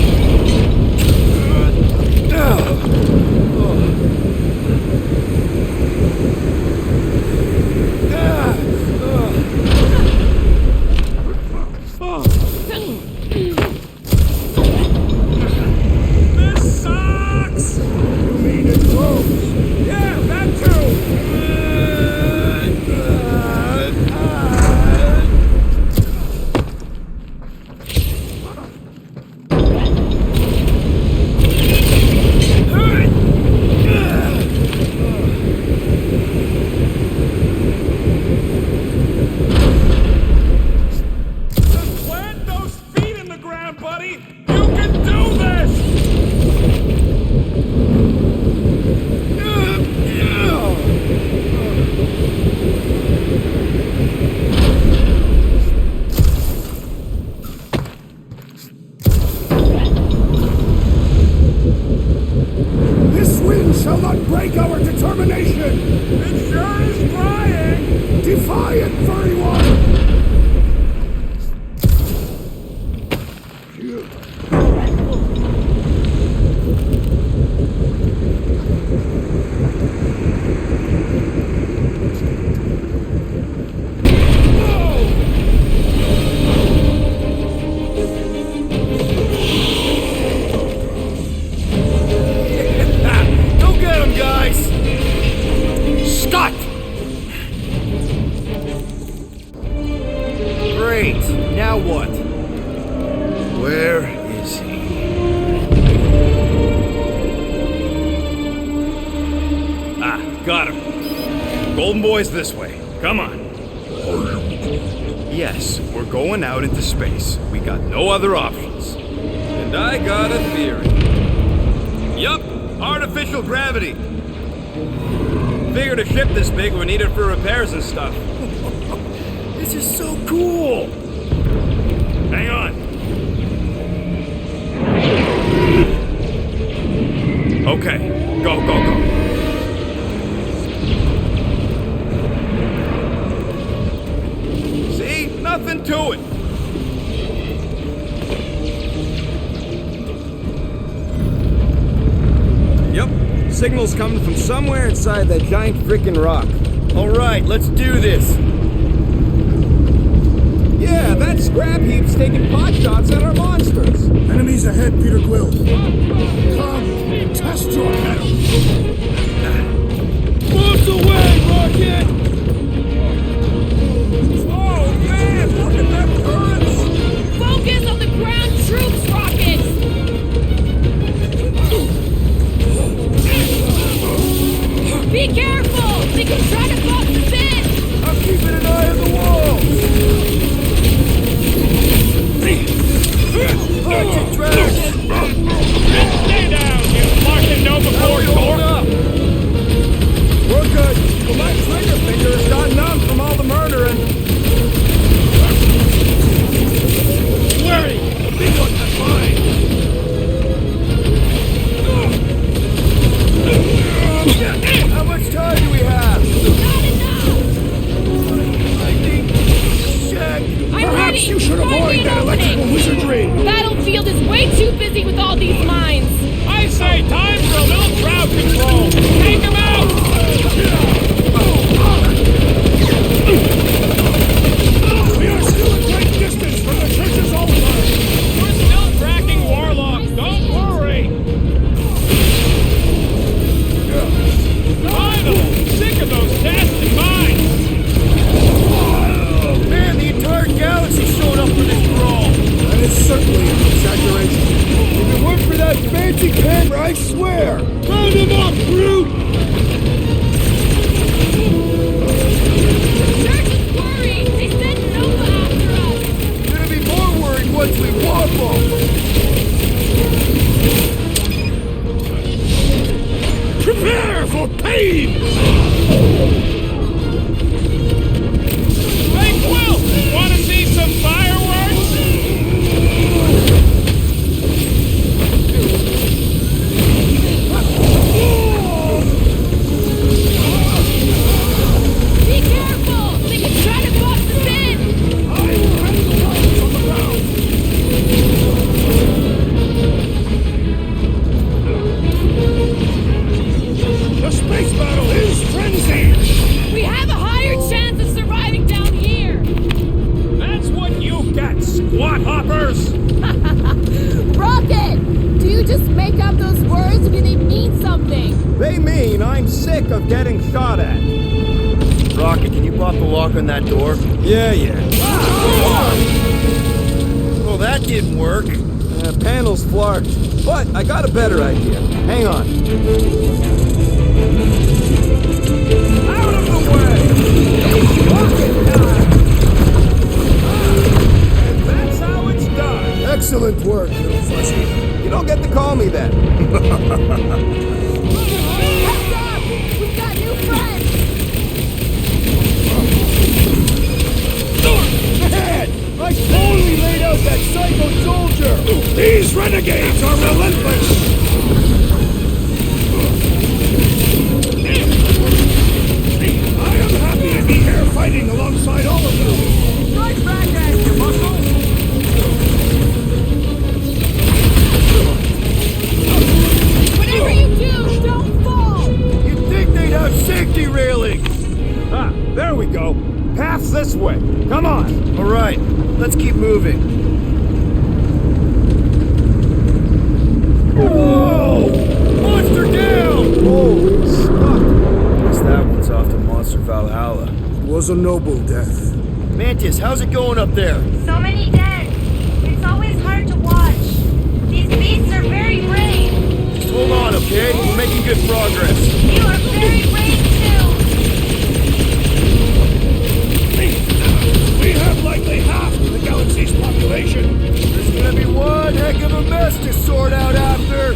This sucks! You mean it blows? Yeah, that too! Just plant those feet in the ground, buddy! You can do this! This wind shall not break our determination! It sure is trying! Defy it, furry one! Go get him, guys! Scott! Great. Now what? Where is he? Ah, got him. Golden Boy's this way. Come on. Yes, we're going out into space. We got no other options. And I got a theory. Yup, artificial gravity. Figured a ship this big would need it for repairs and stuff. This is so cool! Hang on. Okay, go, go, go. See? Nothing to it. signal's coming from somewhere inside that giant freaking rock. All right, let's do this. Yeah, that scrap heap's taking pot shots at our monsters. Enemies ahead, Peter Quill. Come, test your metal. Moves away, Rocket! Oh, man, look at that turrets! Focus on the ground troops, Rocket! Be careful! They can try to box us in! I'm keeping an eye on the walls! Watch it, Drax! Stay down, you Martian Nova Corps dork! We're good. Well, my trigger finger has got numb from all the murdering. Larry, the big one got mine! How much time do we have? Not enough! Check! I'm Perhaps ready! you should Find avoid me an that electrical opening. wizardry. Battlefield is way too busy with all these mines! I say time for a little crowd control! Take him out! We are still a great distance from the church's altar. We're still tracking warlocks, don't worry! Finally! Sick of those casting mines! Man, the entire galaxy showed up for this brawl! That is certainly an exaggeration. If it weren't for that fancy camera, I swear. Round him up, brute! Church is worried! They sent Nova after us! Gonna be more worried once we wobble! Prepare for pain! Hey, Quill! Wanna see some fireworks? Be careful! They can try to box us in! I will handle the rockets on the ground. The space battle is frenzied. We have a higher chance of surviving down here! That's what you get, squat hoppers! Rocket! Do you just make up those words or do they mean something? They mean I'm sick of getting shot at. Rocket, can you pop the lock on that door? Yeah. Well, that didn't work. Panel's flarked. But I got a better idea. Hang on. Out of the way! Rocket time! And that's how it's done. Excellent work, little fuzzy. You don't get to call me that. Heads up! We've got new friends! Ahead! I totally laid out that psycho soldier! These renegades are relentless! I am happy to be here fighting alongside all of you! Right back at you, muscle! Whatever you do, don't fall! You'd think they'd have safety railings! Ah, there we go. Path's this way. Come on. All right, let's keep moving. Whoa! Monster down! Holy stuff. Guess that one's off to Monster Valhalla. It was a noble death. Mantis, how's it going up there? So many dead. It's always hard to watch. These beasts are very brave. Just hold on, okay? We're making good progress. You are very brave too. We have likely half of the galaxy's population. There's gonna be one heck of a mess to sort out after.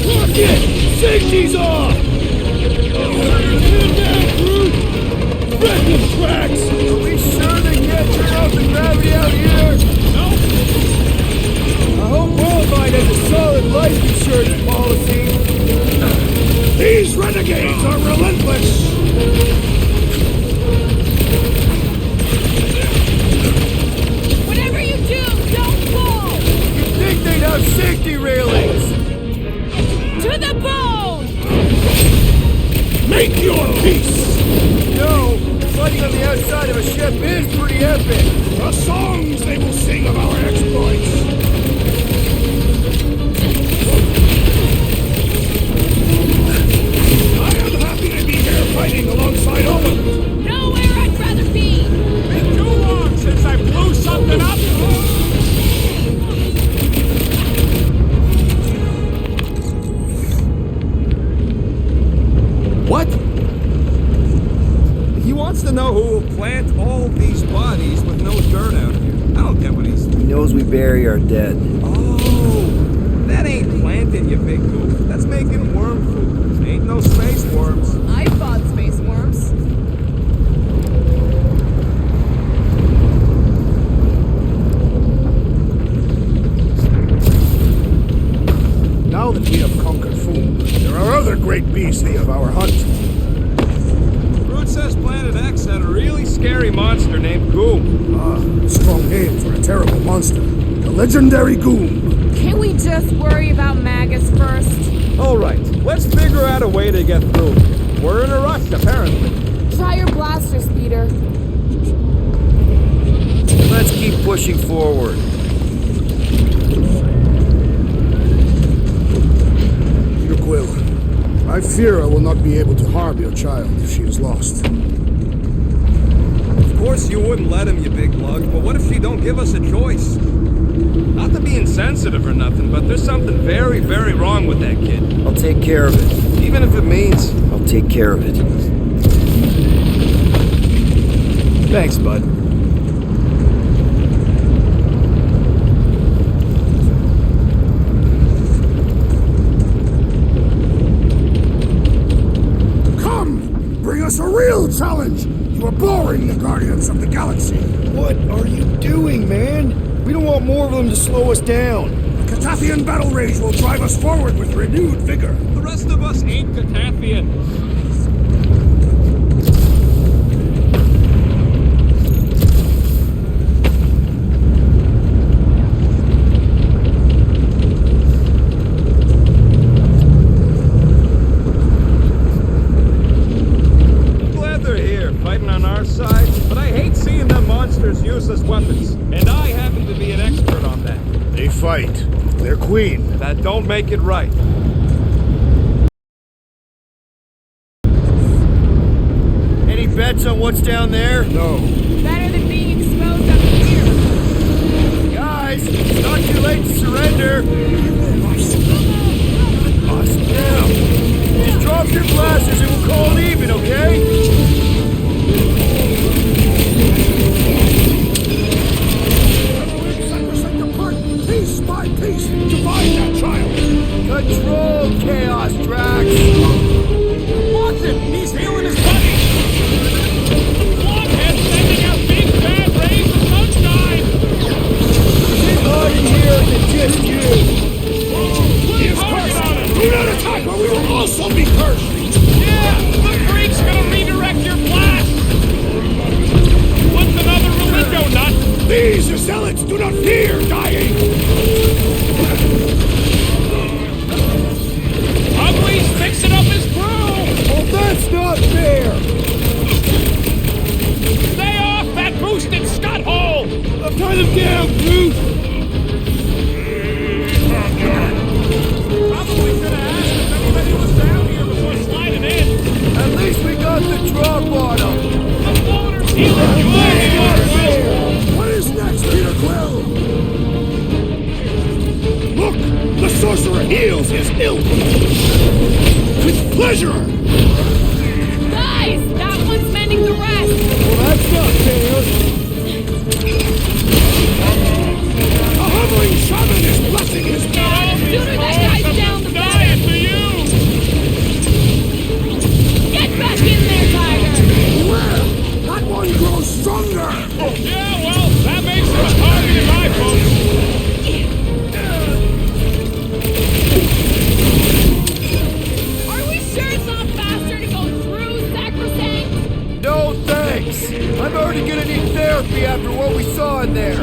Rocket! Safety's off! Get down, brute! Wreck him, Drax! Are we sure they can't turn off the gravity out here? No! I hope Worldwide has a solid life insurance policy. These renegades are relentless! Whatever you do, don't fall! You'd think they'd have safety railings. To the bone! The ship is pretty epic. The songs they will sing of our exploits. I am happy to be here fighting alongside all of you. Nowhere I'd rather be! Been too long since I blew something up. What? He wants to know who will plant all these bodies with no dirt out here. I don't get what he's... He knows we bury our dead. Oh, that ain't planting, you big goof. That's making worm food. Ain't no space worms. I fought space worms. Now that we have conquered Foom, there are other great beasts of our hunt. Root says Planet X had a really scary monster named Goom. A strong name for a terrible monster. The legendary Goom. Can't we just worry about maggots first? All right, let's figure out a way to get through. We're in a rush, apparently. Try your blaster speeder. Let's keep pushing forward. Quill, I fear I will not be able to harm your child if she is lost. Of course you wouldn't let him, you big lug, but what if she don't give us a choice? Not to be insensitive or nothing, but there's something very, very wrong with that kid. I'll take care of it. Even if it means... I'll take care of it. Thanks, bud. Bring us a real challenge! You are boring the Guardians of the Galaxy! What are you doing, man? We don't want more of them to slow us down. The Catathian battle rage will drive us forward with renewed vigor. The rest of us ain't Catathian. Useless weapons, and I happen to be an expert on that. They fight. Their queen. That don't make it right. Any bets on what's down there? No. Better than being exposed up here. Guys, it's not too late to surrender. Us now. Just drop your blasters and we'll call it even, okay? Piece by piece, divide that child! Control chaos, Drax! Watch him! He's healing his buddy! Blockhead's sending out big bad rays of sunshine! Keep hiding here and just you! He is cursed! Do not attack or we will also be cursed! Yeah! The freak's gonna redirect your blast! What's another relingo nut? These zealots do not fear dying! Ugly's fixing up his crew! Oh, that's not fair! Stay off that boosted scut hole! I've tied him down, Groot! Probably should have asked if anybody was down here before sliding in. At least we got the drop on him! The floater's healing you! What is next, Peter Quill? Look! The sorcerer heals his ilk! With pleasure! Guys, that one's mending the rest! Well, that's not fair! A hovering shaman is blessing his god! Sooner that guy's down, the better! For you! Get back in there, Tiger! Where? That one grows stronger! Yeah, well, that makes him a target in my book. Are we sure it's not faster to go through, Sacrosanct? No thanks! I'm already gonna need therapy after what we saw in there!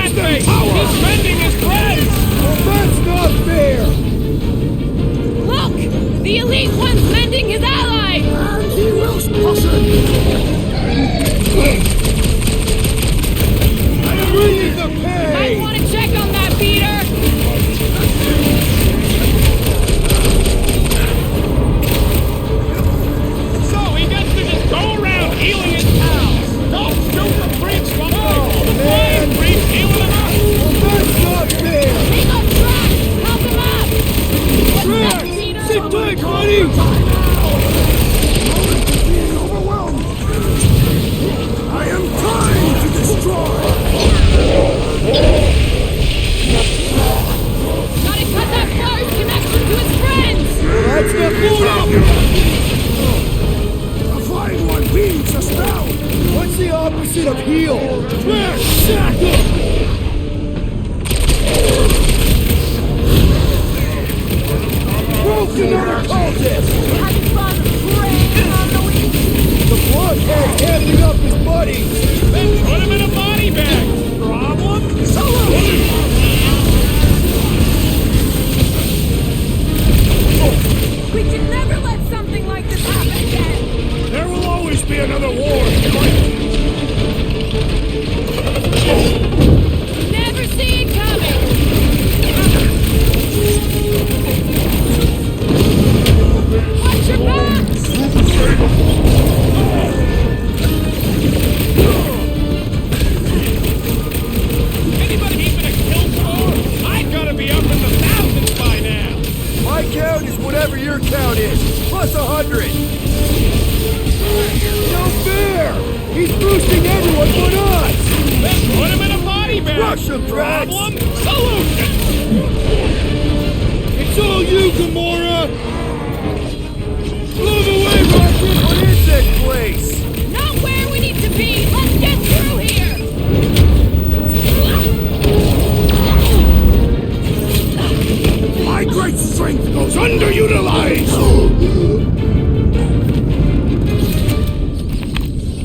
gives them power! He's spending his friends! Well, that's not fair! Look! The Elite One's mending his ally! And he will squash it! I am bringing the pay! I want to check on that, Peter! So he gets to just go around healing his pals! Don't shoot the freaks from the flying freaks healing him up! Well, that's not fair! He got trapped! Help him up! Drax! Sit tight, buddy! Being overwhelmed! I am trying to destroy! Gotta cut that fire's connection to his friends! That's not good enough! The flying one beams us down! What's the opposite of heal? Drax, sack him! Broken our cultist! Having fun preying on the weak! The bloodhead's handing up his buddies! Then put him in a body bag! Problem? We can never let something like this happen again! There will always be another war! Never see it coming! Watch your backs! Anybody keeping a kill score? I gotta be up in the thousands by now! My count is whatever your count is, plus 100. No fair! He's boosting everyone but us! Then put him in a body bag! Crush him, Drax! Problem? Solution! It's all you, Gamora! Move away, Rocket! What is this place? Not where we need to be! Let's get through here! My great strength goes underutilized!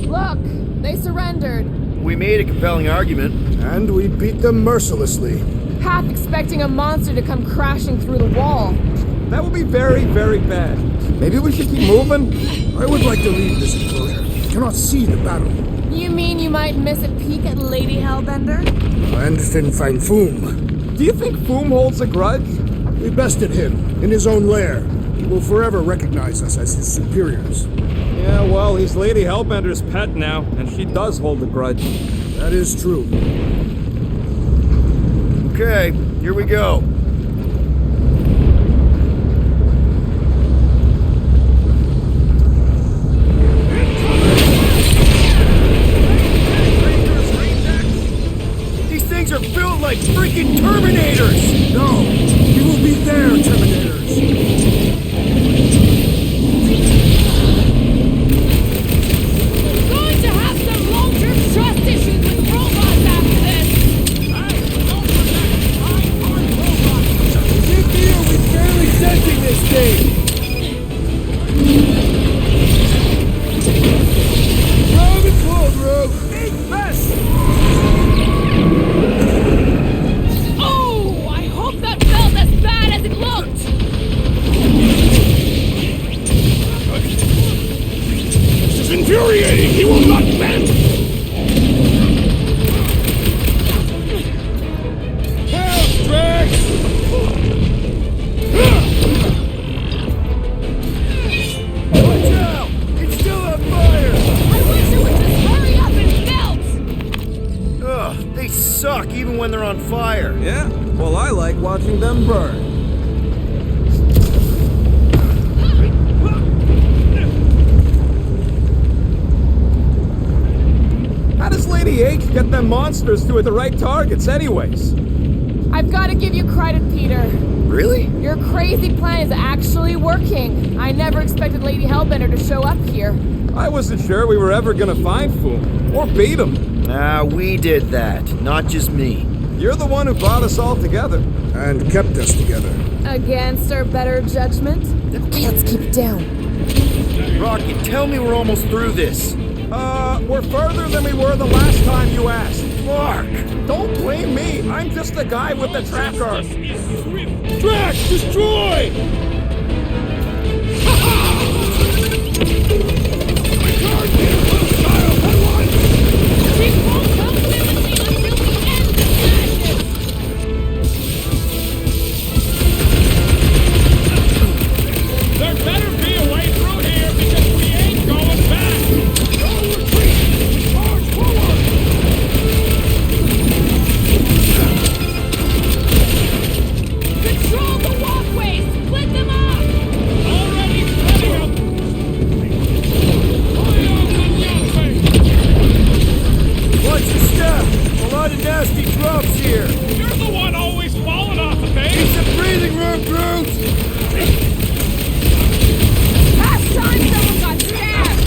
Look, they surrendered. We made a compelling argument. And we beat them mercilessly. Half expecting a monster to come crashing through the wall. That would be very, very bad. Maybe we should keep moving? I would like to leave this enclosure. I cannot see the battle. You mean you might miss a peek at Lady Hellbender? And Fin Fang Foom. Do you think Foom holds a grudge? We bested him in his own lair. He will forever recognize us as his superiors. Yeah, well, he's Lady Hellbender's pet now, and she does hold a grudge. That is true. Okay, here we go. These things are built like freaking Terminators! No, we will be their Terminators. Going to have some long-term trust issues with robots after this! Big deal, we're barely sensing this thing! Grab and pull, bro! Big mess! Oh! I hope that felt as bad as it looked! This is infuriating! He will not bend! Help, Drax! Watch out! It's still on fire! I wish it would just hurry up and melt! Ugh, they suck even when they're on fire. Yeah? Well, I like watching them burn. How does Lady H get them monsters to the right targets anyways? I've got to give you credit, Peter. Really? Your crazy plan is actually working. I never expected Lady Hellbender to show up here. I wasn't sure we were ever gonna find Foom, or beat him. Nah, we did that, not just me. You're the one who brought us all together. And kept us together. Against our better judgment? Okay, let's keep it down. Rocky, tell me we're almost through this. We're further than we were the last time you asked. Mark! Don't blame I'm just the guy with the tracker. Drax, destroy! Return here, little child, at once! She won't come willingly until the end smashes! There better be a way through here because we ain't going back! No retreat! We charge forward! Control the walkways! Split them up! Already splitting them! Watch your step! A lot of nasty drops here! You're the one always falling off the thing! It's a breathing room, Groot! Last time someone got stabbed!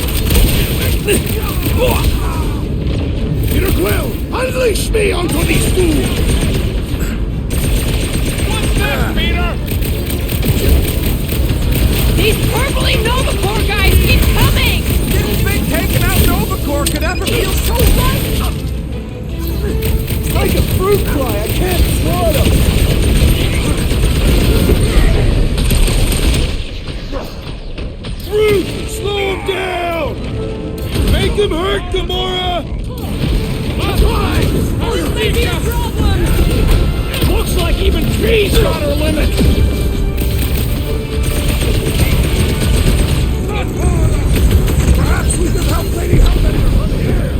Peter Quill, unleash me onto these fools! What's next, Peter? These purpley Nova Corps guys keep coming! Didn't think taking out Nova Corps could ever feel so right. It's like a fruit fly, I can't swallow! Fruit, slow him down! Make him hurt, Gamora! This may be a problem! Looks like even trees got her limit! Perhaps we can help Lady Hellbender from here!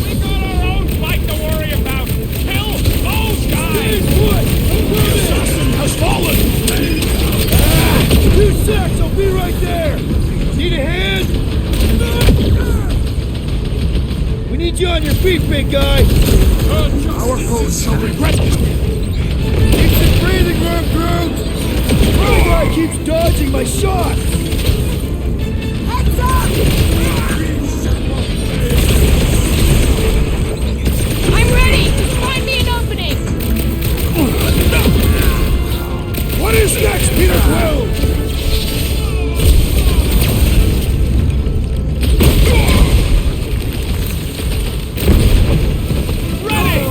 We got our own fight to worry about! Kill those guys! The assassin has fallen! 2 seconds, I'll be right there! Need a hand? We need you on your feet, big guy! Our foes shall regret it! It's a breathing room, Groot! The guy keeps dodging my shots! Heads up! I'm ready! Find me an opening! What is next, Peter Quill? Ready!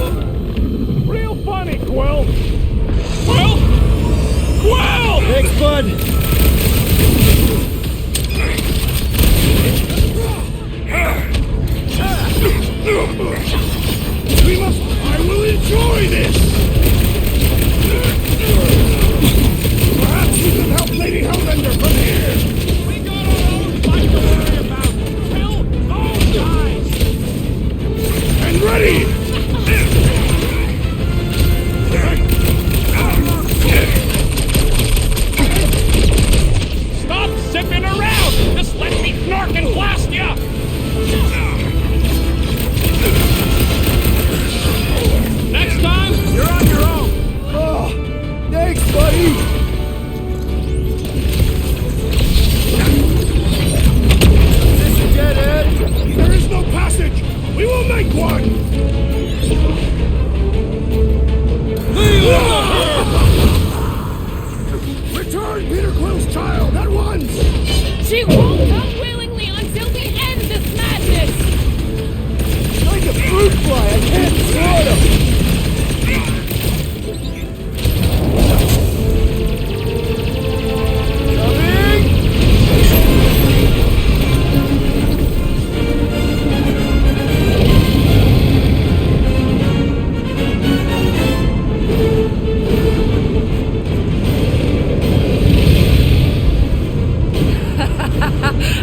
Real funny, Quill! Quill? Quill! Thanks, bud! We must... I will enjoy this! Perhaps you can help Lady Hellbender from here! We got our own fight to worry about! Kill those guys! And ready! Stop zipping around! Just let me snark and blast ya! Next time, you're on your own! Oh, thanks, buddy! Is this a dead end? There is no passage! We will make one! Return Peter Quill's child at once! She won't come willingly until the end smashes! Like a fruit fly, I can't swallow!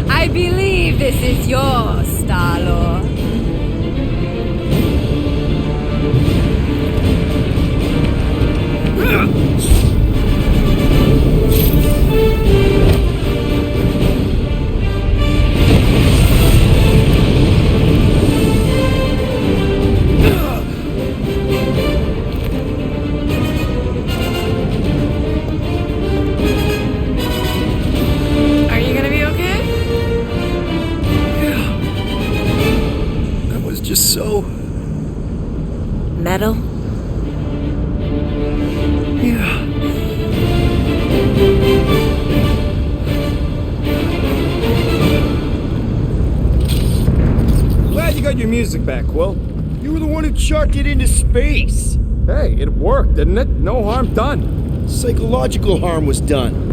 I believe this is yours, Star-Lord. Are you gonna be okay? That was just so... Metal? Yeah. Glad you got your music back, Quill. You were the one who chucked it into space. Hey, it worked, didn't it? No harm done. Psychological harm was done.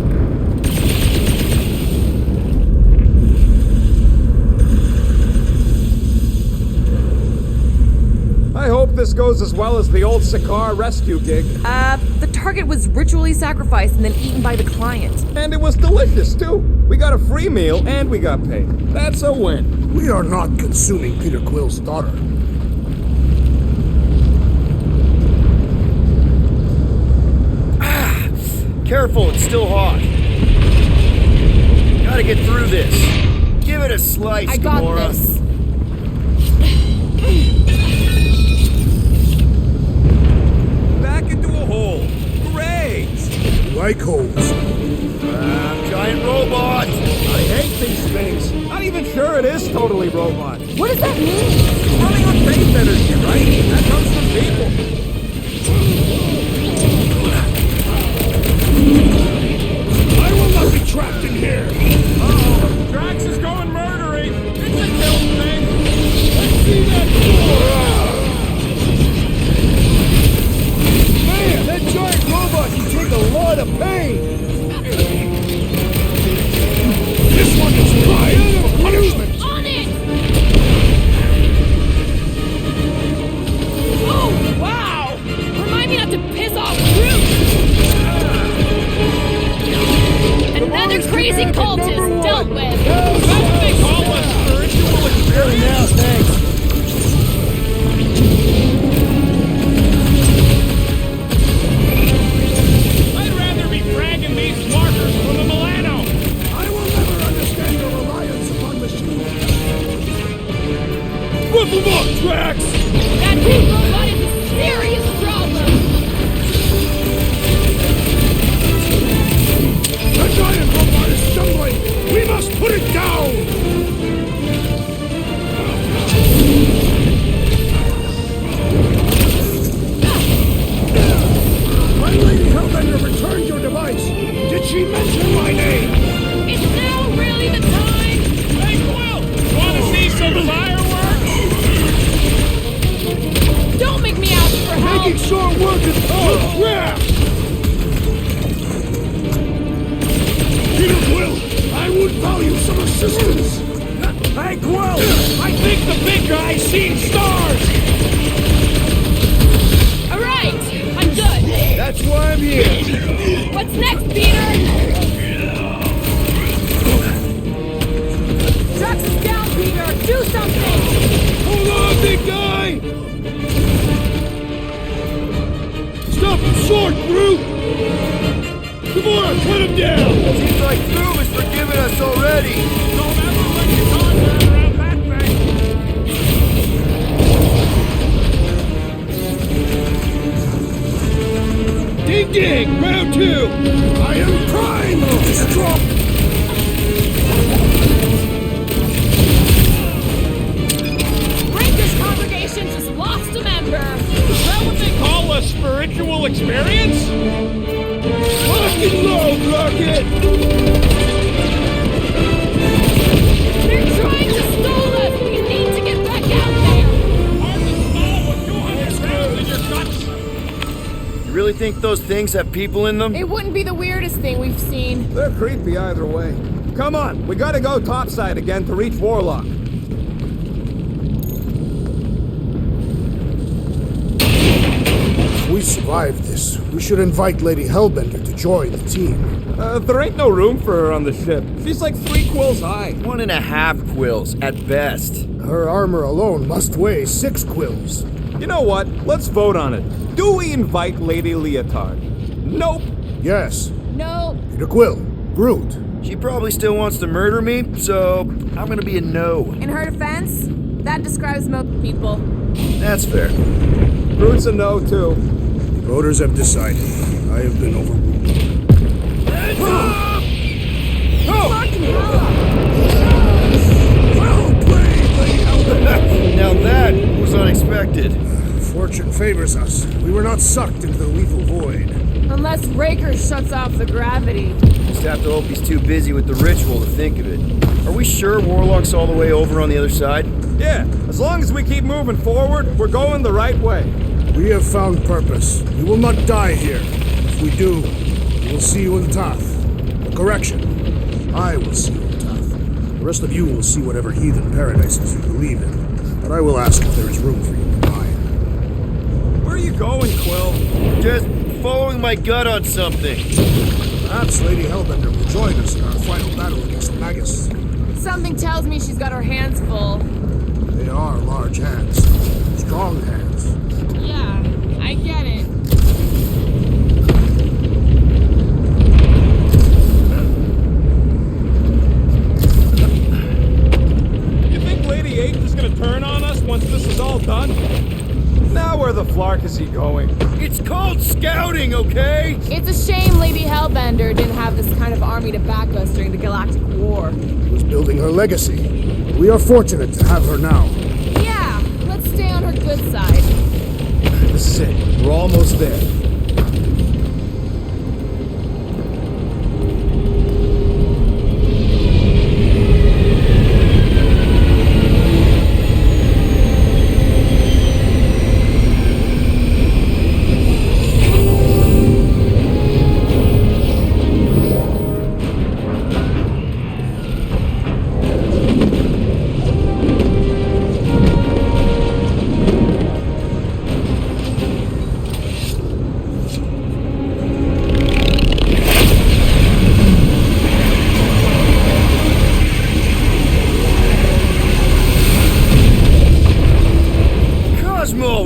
I hope this goes as well as the old Sakaar rescue gig. The target was ritually sacrificed and then eaten by the client. And it was delicious, too. We got a free meal and we got paid. That's a win. We are not consuming Peter Quill's daughter. Careful, it's still hot. Gotta get through this. Give it a slice, I got Gamora. this. Back into a hole. Great! Like holes. Giant robot! I hate these things. Not even sure it is totally robot. What does that mean? Running on faith energy, right? That comes from people. I will not be trapped in here! Uh-oh. Drax is going murdery. It's a kill thing. Let's see that door! Man, that giant robot can take a lot of pain! This one is mine for punishment! On it! Oh, wow! Remind me not to piss off Groot! Another crazy cultist dealt with! That's what they call a spiritual experience. Now, thanks. I'd rather be fragging these markers from the Milano. I will never understand your reliance upon machines. Rip them up, Drax! That big robot is a serious problem! The giant robot is stumbling! We must put it down! My Lady Hellbender returned your device! Did she mention my name? Is now really the time? Hey, Quill, wanna see some fireworks? Don't make me ask for help! Making short work is yeah! Peter Quill, I would value some assistance! Hey, Quill, I think the big guy's seen stars. Alright, I'm good. That's why I'm here. What's next, Peter? Drax is down, Peter! Do something! Hold on, big guy! Stop him short, Groot! Gamora, cut him down! Seems like Boom has forgiven us already. Don't ever let your contact around that thing. Ding ding! Round two! I am trying to destroy... Rangers congregation just lost a member. Is that what they call a spiritual experience? Lock and load, Rocket! They're trying to stall us. We need to get back out there. Hard to stall with 200 rounds in your guts. You really think those things have people in them? It wouldn't be the weirdest thing we've seen. They're creepy either way. Come on, we gotta go topside again to reach Warlock. If we survive this, we should invite Lady Hellbender to join the team. There ain't no room for her on the ship. She's like 3 quills high. 1.5 quills at best. Her armor alone must weigh 6 quills. You know what? Let's vote on it. Do we invite Lady Leotard? Nope. Yes. No. Peter Quill. Groot. She probably still wants to murder me, so I'm gonna be a no. In her defense, that describes most people. That's fair. Groot's a no, too. The voters have decided. I have been overruled. Well played, Lady Hellbender! Now that was unexpected. Fortune favors us. We were not sucked into the lethal void. Unless Raker shuts off the gravity. Just have to hope he's too busy with the ritual to think of it. Are we sure Warlock's all the way over on the other side? Yeah, as long as we keep moving forward, we're going the right way. We have found purpose. We will not die here. If we do, we will see you in Tath. Correction. I will see you in Tath. The rest of you will see whatever heathen paradises you believe in. But I will ask if there is room for you in mine. Where are you going, Quill? Just following my gut on something. Perhaps Lady Hellbender will join us in our final battle against Magus. Something tells me she's got her hands full. They are large hands. Strong hands. Yeah, I get it. You think Lady Eighth is gonna turn on us once this is all done? Now where the flark is he going? It's called scouting, okay? It's a shame Lady Hellbender didn't have this kind of army to back us during the Galactic War. She was building her legacy. We are fortunate to have her now. Yeah, let's stay on her good side. This is it. We're almost there.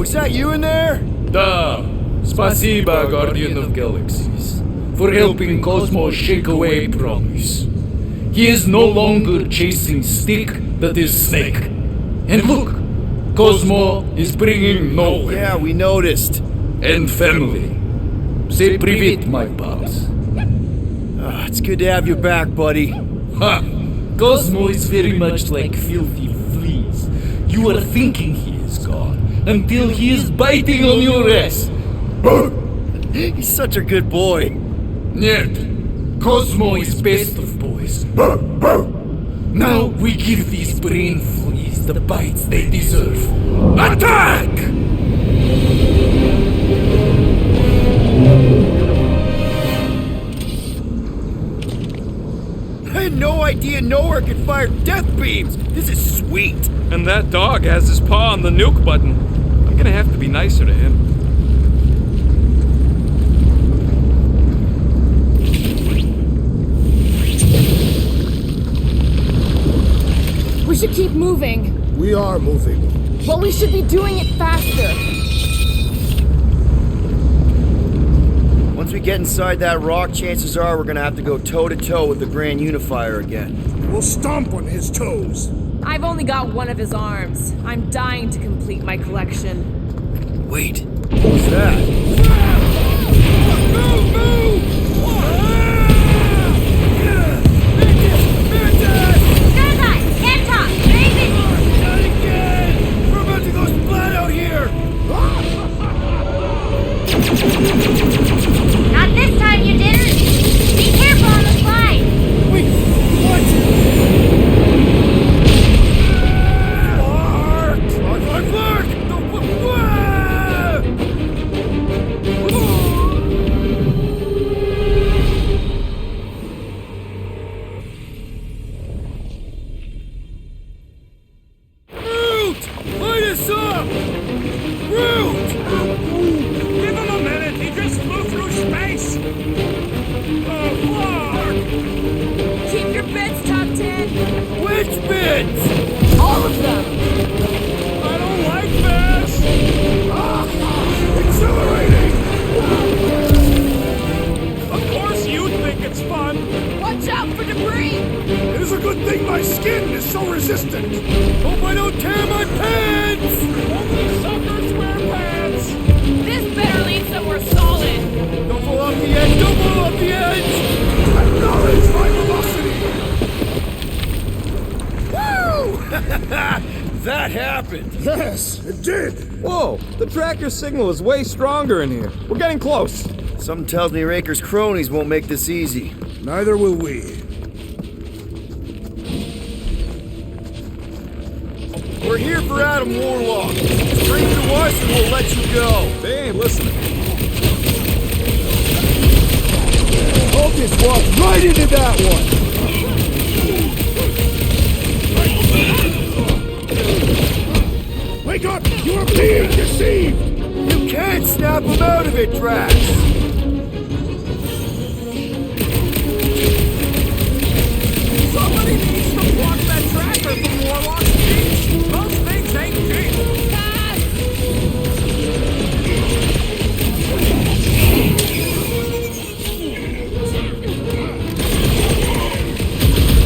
Is that you in there? Da! Spasiba, Guardian of Galaxies, for helping Cosmo shake away promise. He is no longer chasing stick that is snake. And look, Cosmo is bringing nowhere. Yeah, we noticed. And family. Say privet, my pops. It's good to have you back, buddy. Ha! Cosmo is very much like filthy fleas. You are thinking he is gone until he is biting on your ass. He's such a good boy. Нет, Cosmo is best of boys. Now we give these brain fleas the bites they deserve. Attack! I had no idea nowhere could fire death beams. This is sweet. And that dog has his paw on the nuke button. I'm gonna have to be nicer to him. We should keep moving. We are moving. But we should be doing it faster. Once we get inside that rock, chances are we're gonna have to go toe-to-toe with the Grand Unifier again. We'll stomp on his toes. I've only got one of his arms. I'm dying to complete my collection. Wait, what was that? Move! Move! Guys, can't talk. Very busy. Not again! We're about to go splat out here! Not this time, you didn't. Be careful on the slide. Wait, what? Clark! Root! Light us up! Root! Give him a minute. He just flew through space. Oh, Clark! Keep your bits, Top 10. Which bits? All of them. I don't like this. Exhilarating! Of course you think it's fun. Watch out for debris. It is a good thing my skin is so resistant. Hope I don't tear my pants! Only suckers wear pants. This better lead somewhere solid. Don't fall off the edge! Don't fall off the edge! Acknowledge my velocity! Woo! That happened! Yes, it did! Whoa, the tracker signal is way stronger in here. We're getting close. Something tells me Raker's cronies won't make this easy. Neither will we. We're here for Adam Warlock. Bring to us and we'll let you go. just walked right into that one! Wake up! You are being deceived! You can't snap him out of it, Drax! Somebody needs to block that tracker from Warlock's cheeks! Those things ain't cheap!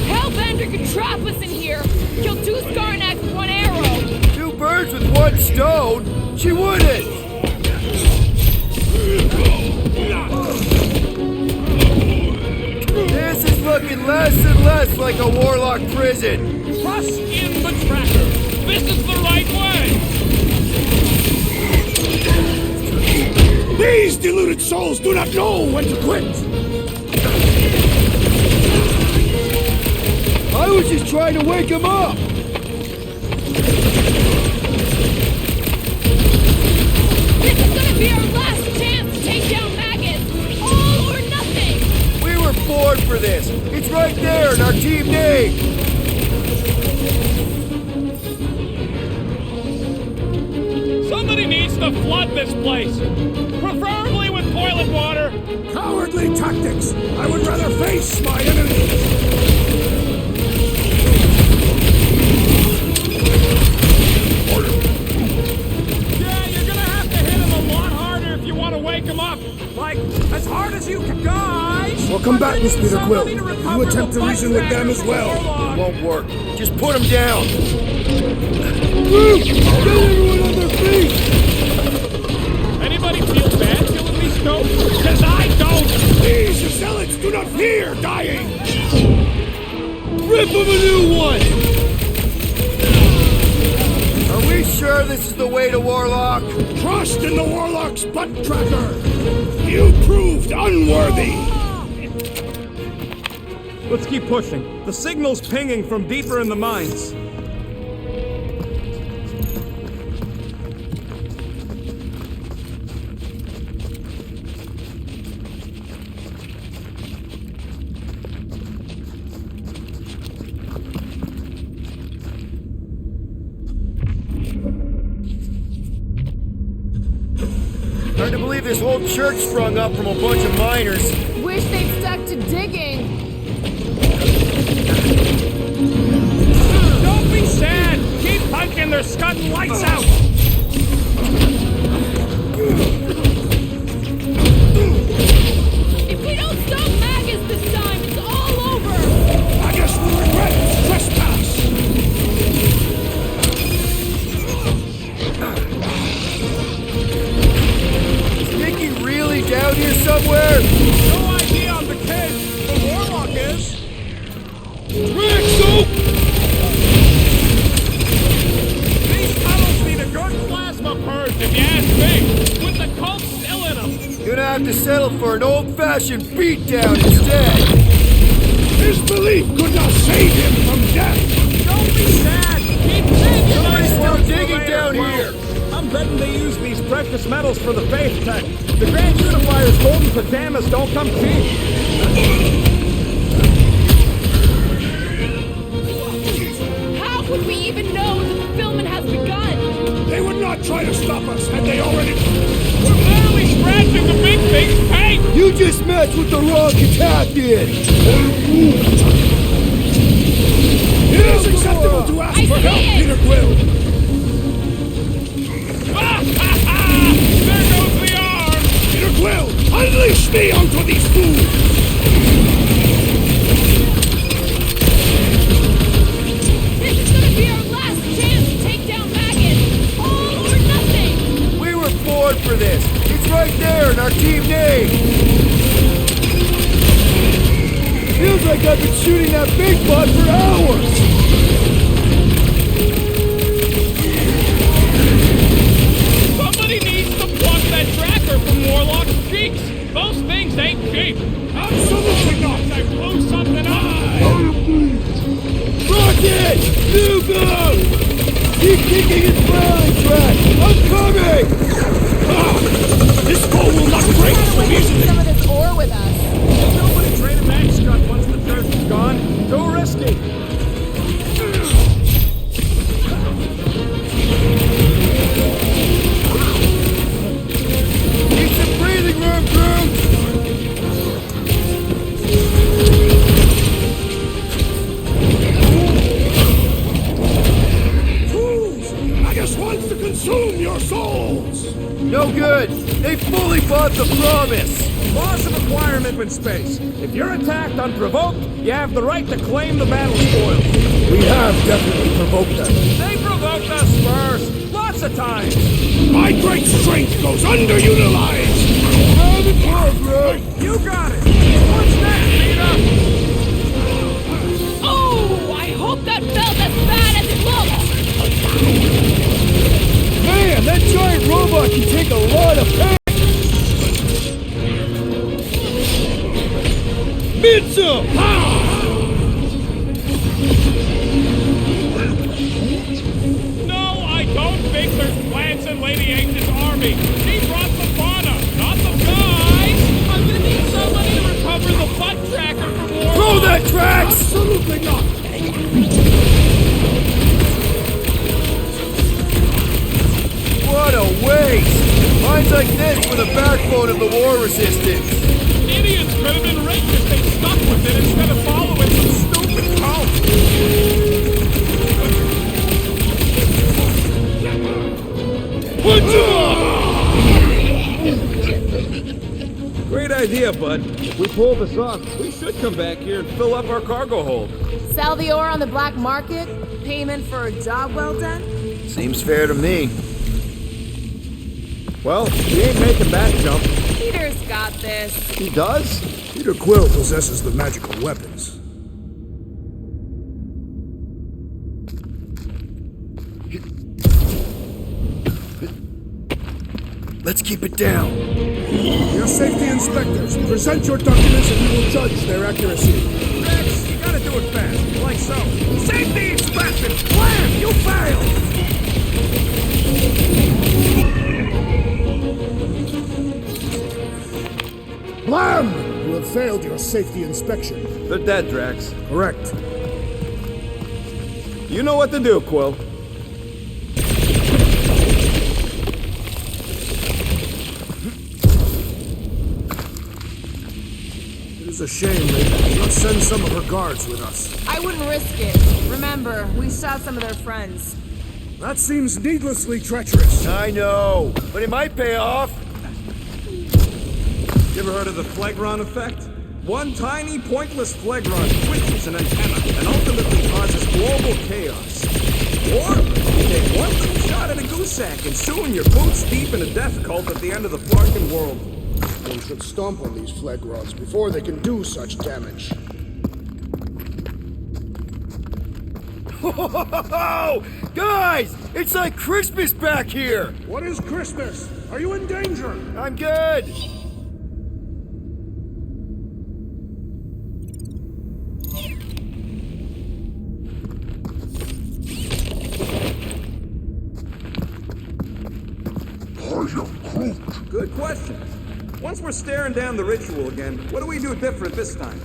Hellbender could trap us in here! Kill 2 Skarnaks with 1 arrow! 2 birds with 1 stone? She wouldn't! This is looking less and less like a Warlock prison! Trust in the tracker! This is the right way! These deluded souls do not know when to quit! I was just trying to wake him up! This is gonna be our last chance to take down Magus! All or nothing! We were born for this! It's right there in our team name! Somebody needs to flood this place! Preferably with toilet water! Cowardly tactics! I would rather face my enemies! Yeah, you're gonna have to hit him a lot harder if you want to wake him up! Like, as hard as you can, guys! Well, combatants, Peter Quill. Somebody to You recover attempt the to reason with them as well. Warlock. Won't work. Just put him down! Get everyone on their feet! Anybody feel bad killing these goats? Because I don't! These zealots do not fear dying! Rip him a new one! Are we sure this is the way to Warlock? Trust in the Warlock's butt tracker! You proved unworthy! Let's keep pushing. The signal's pinging from deeper in the mines. Hard to believe this whole church sprung up from a bunch of miners. Wish they'd stuck to digging. Don't be sad! Keep punching, they're scudding lights out! If we don't stop Magus this time, it's all over! Magus will regret its trespass! Is Mickey really down here somewhere? No idea on the kid! The Warlock is! These tunnels need a good plasma purge, if you ask me! With the cult still in them! Gonna have to settle for an old-fashioned beatdown instead. His belief could not save him from death! Don't be sad! Keep thinking! Somebody's still digging down here! I'm betting they use these precious metals for the faith tech. The Grand Unifier's golden pajamas don't come cheap. How would we even know the fulfillment has begun? They would not try to stop us had they already... We're barely scratching the big thing's paint! You just messed with the wrong Cataphian! It is acceptable to ask for help, Peter Quill! There goes the arm! Peter Quill, unleash me onto these fools! This is gonna be our last chance to take down Magus! All or nothing! We were born for this. It's right there in our team name. Feels like I've been shooting that big bud for hours! Somebody needs to pluck that tracker from Warlock's cheeks! Those things ain't cheap! Absolutely not! I blew something up! Rocket! You go! Keep kicking its rally track! I'm coming! This foe will not break so easily! Some of this ore with us. Nobody train No good! They fully bought the promise! Laws of acquirement in space. If you're attacked unprovoked, you have the right to claim the battle spoils. We have definitely provoked them. They provoked us first, lots of times. My great strength goes underutilized! You got it! What's next, Peter? Oh, I hope that felt as bad as it looked! Man, that giant robot can take a lot of pain! Mitsu! No, I don't think there's plans in Lady H's army. She brought the fauna, not the guys! I'm gonna need somebody to recover the butt tracker from war. Throw that tracks! Absolutely not! What a waste! Mines like this were the backbone of the war resistance! Idiots could have been rich if they stuck with it instead of following some stupid cult. Great idea, bud. If we pull this off, we should come back here and fill up our cargo hold. Sell the ore on the black market? Payment for a job well done? Seems fair to me. Well, we ain't making that jump. Peter's got this. He does? Peter Quill possesses the magical weapons. Let's keep it down. Your safety inspectors, present your documents and we will judge their accuracy. Rex, you gotta do it fast, like so. Safety inspection! Blam! You failed! Blam! You have failed your safety inspection. They're dead, Drax. Correct. You know what to do, Quill. It is a shame they did not send some of her guards with us. I wouldn't risk it. Remember, we shot some of their friends. That seems needlessly treacherous. I know, but it might pay off. You ever heard of the Phlegron effect? One tiny, pointless Phlegron twitches an antenna and ultimately causes global chaos. Or, you take one little shot at a goose sack and soon you're boots deep in a death cult at the end of the Flarkin world. One should stomp on these Phlegrons before they can do such damage. Oh, guys, it's like Christmas back here. What is Christmas? Are you in danger? I'm good. Good question. Once we're staring down the ritual again, what do we do different this time?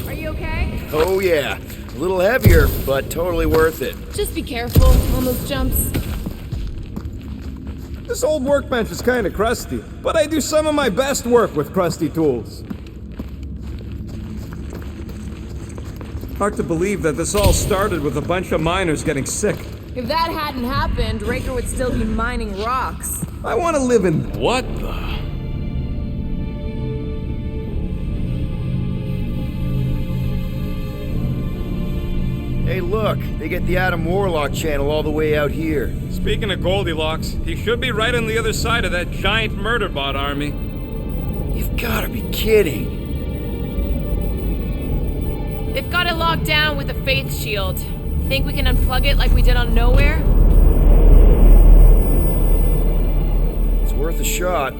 Are you okay? Oh yeah, a little heavier, but totally worth it. Just be careful on those jumps. This old workbench is kind of crusty, but I do some of my best work with crusty tools. Hard to believe that this all started with a bunch of miners getting sick. If that hadn't happened, Raker would still be mining rocks. I want to live in... What the? Hey look, they get the Adam Warlock channel all the way out here. Speaking of Goldilocks, he should be right on the other side of that giant murder bot army. You've gotta be kidding. They've got it locked down with a faith shield. Think we can unplug it like we did on Nowhere? It's worth a shot.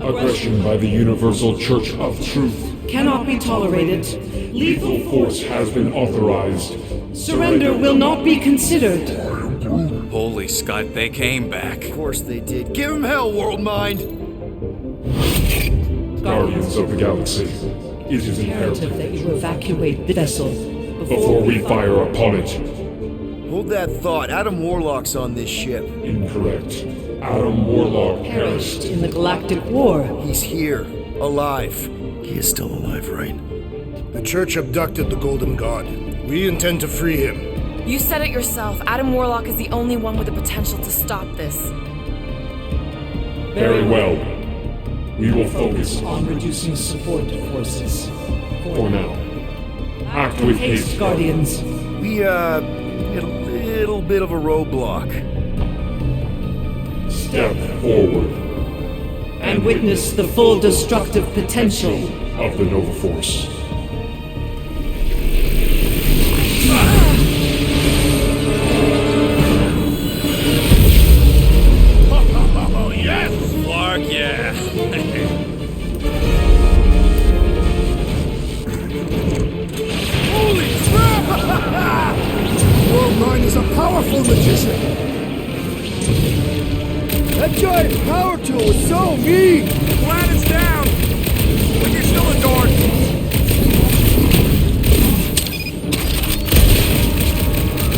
Aggression by the Universal Church of Truth cannot be tolerated. Lethal force has been authorized. Surrender will not be considered. Holy Scott, they came back. Of course they did. Give him hell, World Mind! Guardians of the Galaxy, it is Imperative that imperative you evacuate the vessel before we fire upon it. Hold that thought. Adam Warlock's on this ship. Incorrect. Adam Warlock perished in the Galactic War. He's here, alive. He is still alive, right? The Church abducted the Golden God. We intend to free him. You said it yourself. Adam Warlock is the only one with the potential to stop this. Very well. We will focus On reducing support forces. for now. Act with haste, Guardians. We, hit a little bit of a roadblock. Step forward And witness the full destructive potential of the Nova Force. Oh, yes! Clark, yeah. Holy crap! Worldmind is a powerful magician. That giant power tool is so mean! Glad it's down! But you're still adored!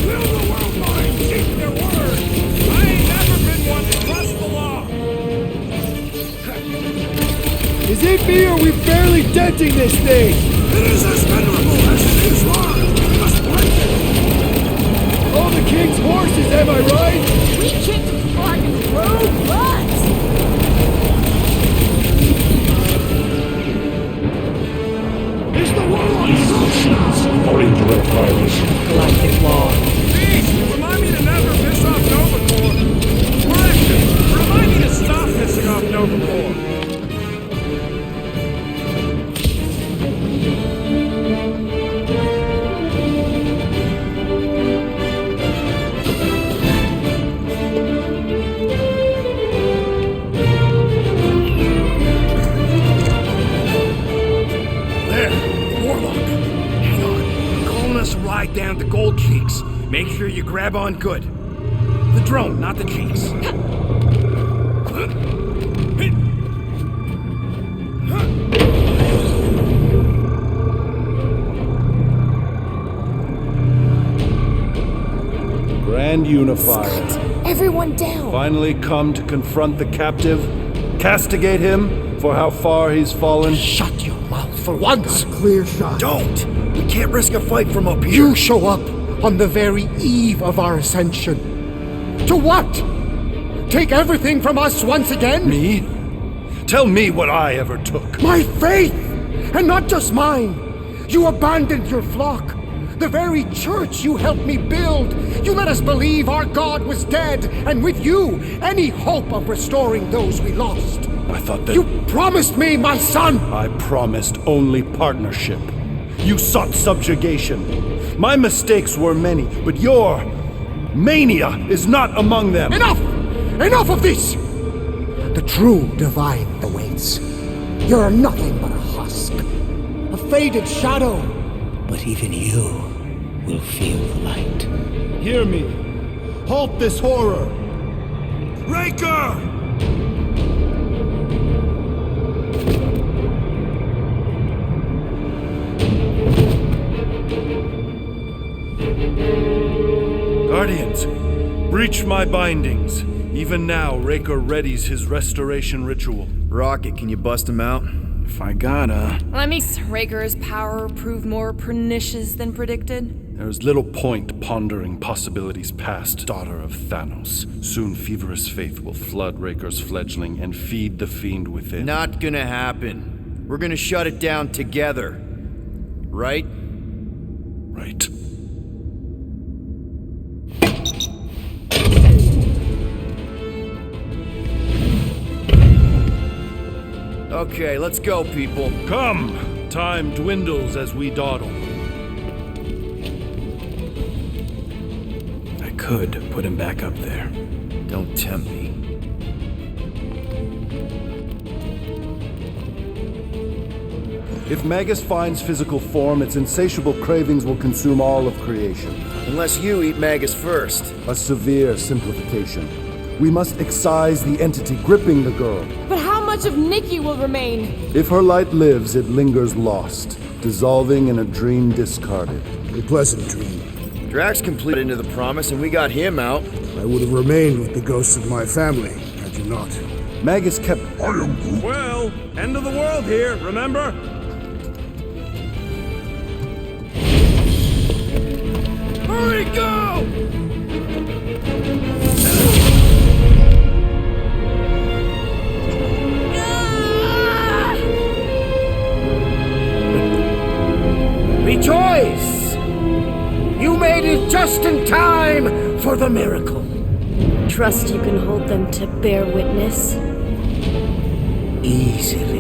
Will the Worldmind keep their word? I ain't never been one to trust the law! Is it me or are we barely denting this thing? It is as venerable as it is large. We must break it. All the king's horses, am I right? We kicked fucking road butts! Is the Warlock These actions are in direct violation. galactic law. Please, remind me to never piss off Nova Corps. Correction, remind me to stop pissing off Nova Corps. There, Warlock. Hang on. Calling us a ride down to Gold Cheeks. Make sure you grab on good. The drone, not the cheeks. Grand Unifier. Everyone down! Finally come to confront the captive, castigate him for how far he's fallen. Shut your mouth for once. Clear shot. Don't! We can't risk a fight from up here. You show up on the very eve of our ascension. To what? Take everything from us once again? Me? Tell me what I ever took. My faith! And not just mine! You abandoned your flock. The very church you helped me build. You let us believe our God was dead, and with you, any hope of restoring those we lost. I thought that... You promised me, my son! I promised only partnership. You sought subjugation. My mistakes were many, but your mania is not among them. Enough! Enough of this! The true divine awaits. You're nothing but a husk. A faded shadow. But even you will feel the light. Hear me. Halt this horror. Raker! Guardians, breach my bindings. Even now, Raker readies his restoration ritual. Rocket, can you bust him out? If I gotta... Let me... Raker's power proved more pernicious than predicted. There's little point pondering possibilities past, daughter of Thanos. Soon feverous faith will flood Raker's fledgling and feed the fiend within. Not gonna happen. We're gonna shut it down together. Right? Right. Okay, let's go, people. Come! Time dwindles as we dawdle. I could put him back up there. Don't tempt me. If Magus finds physical form, its insatiable cravings will consume all of creation. Unless you eat Magus first. A severe simplification. We must excise the entity gripping the girl. But how much of Nikki will remain? If her light lives, it lingers lost, dissolving in a dream discarded. A pleasant dream. Drax completed into the promise and we got him out. I would have remained with the ghosts of my family, had you not. Magus kept... Well, end of the world here, remember? me go! Rejoice! You made it just in time for the miracle. Trust you can hold them to bear witness? Easily.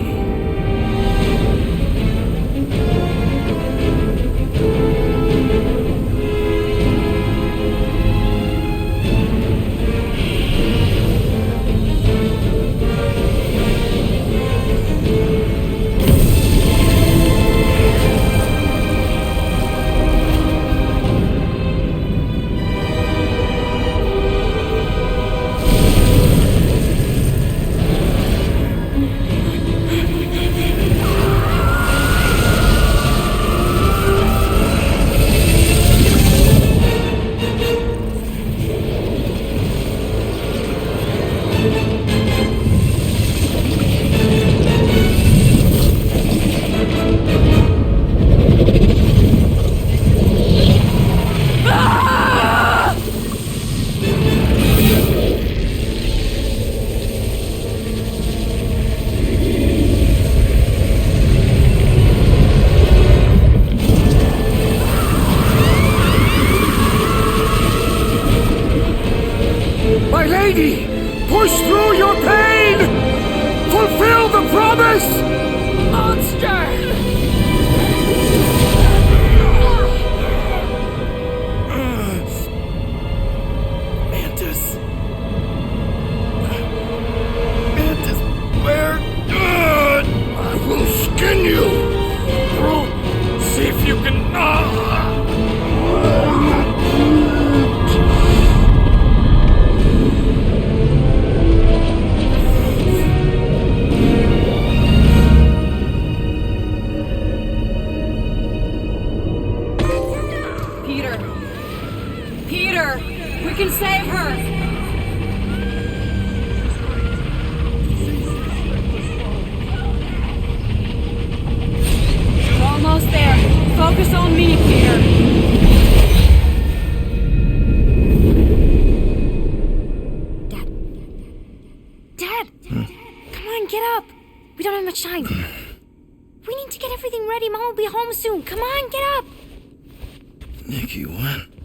My lady, push through your pain! Fulfill the promise! Monster! Mantis. Mantis, where? I will skin you! See if you can. Peter! We can save her! We're almost there. Focus on me, Peter. Dad! Come on, get up! We don't have much time. We need to get everything ready. Mom will be home soon. Come on, get up! Nikki, what?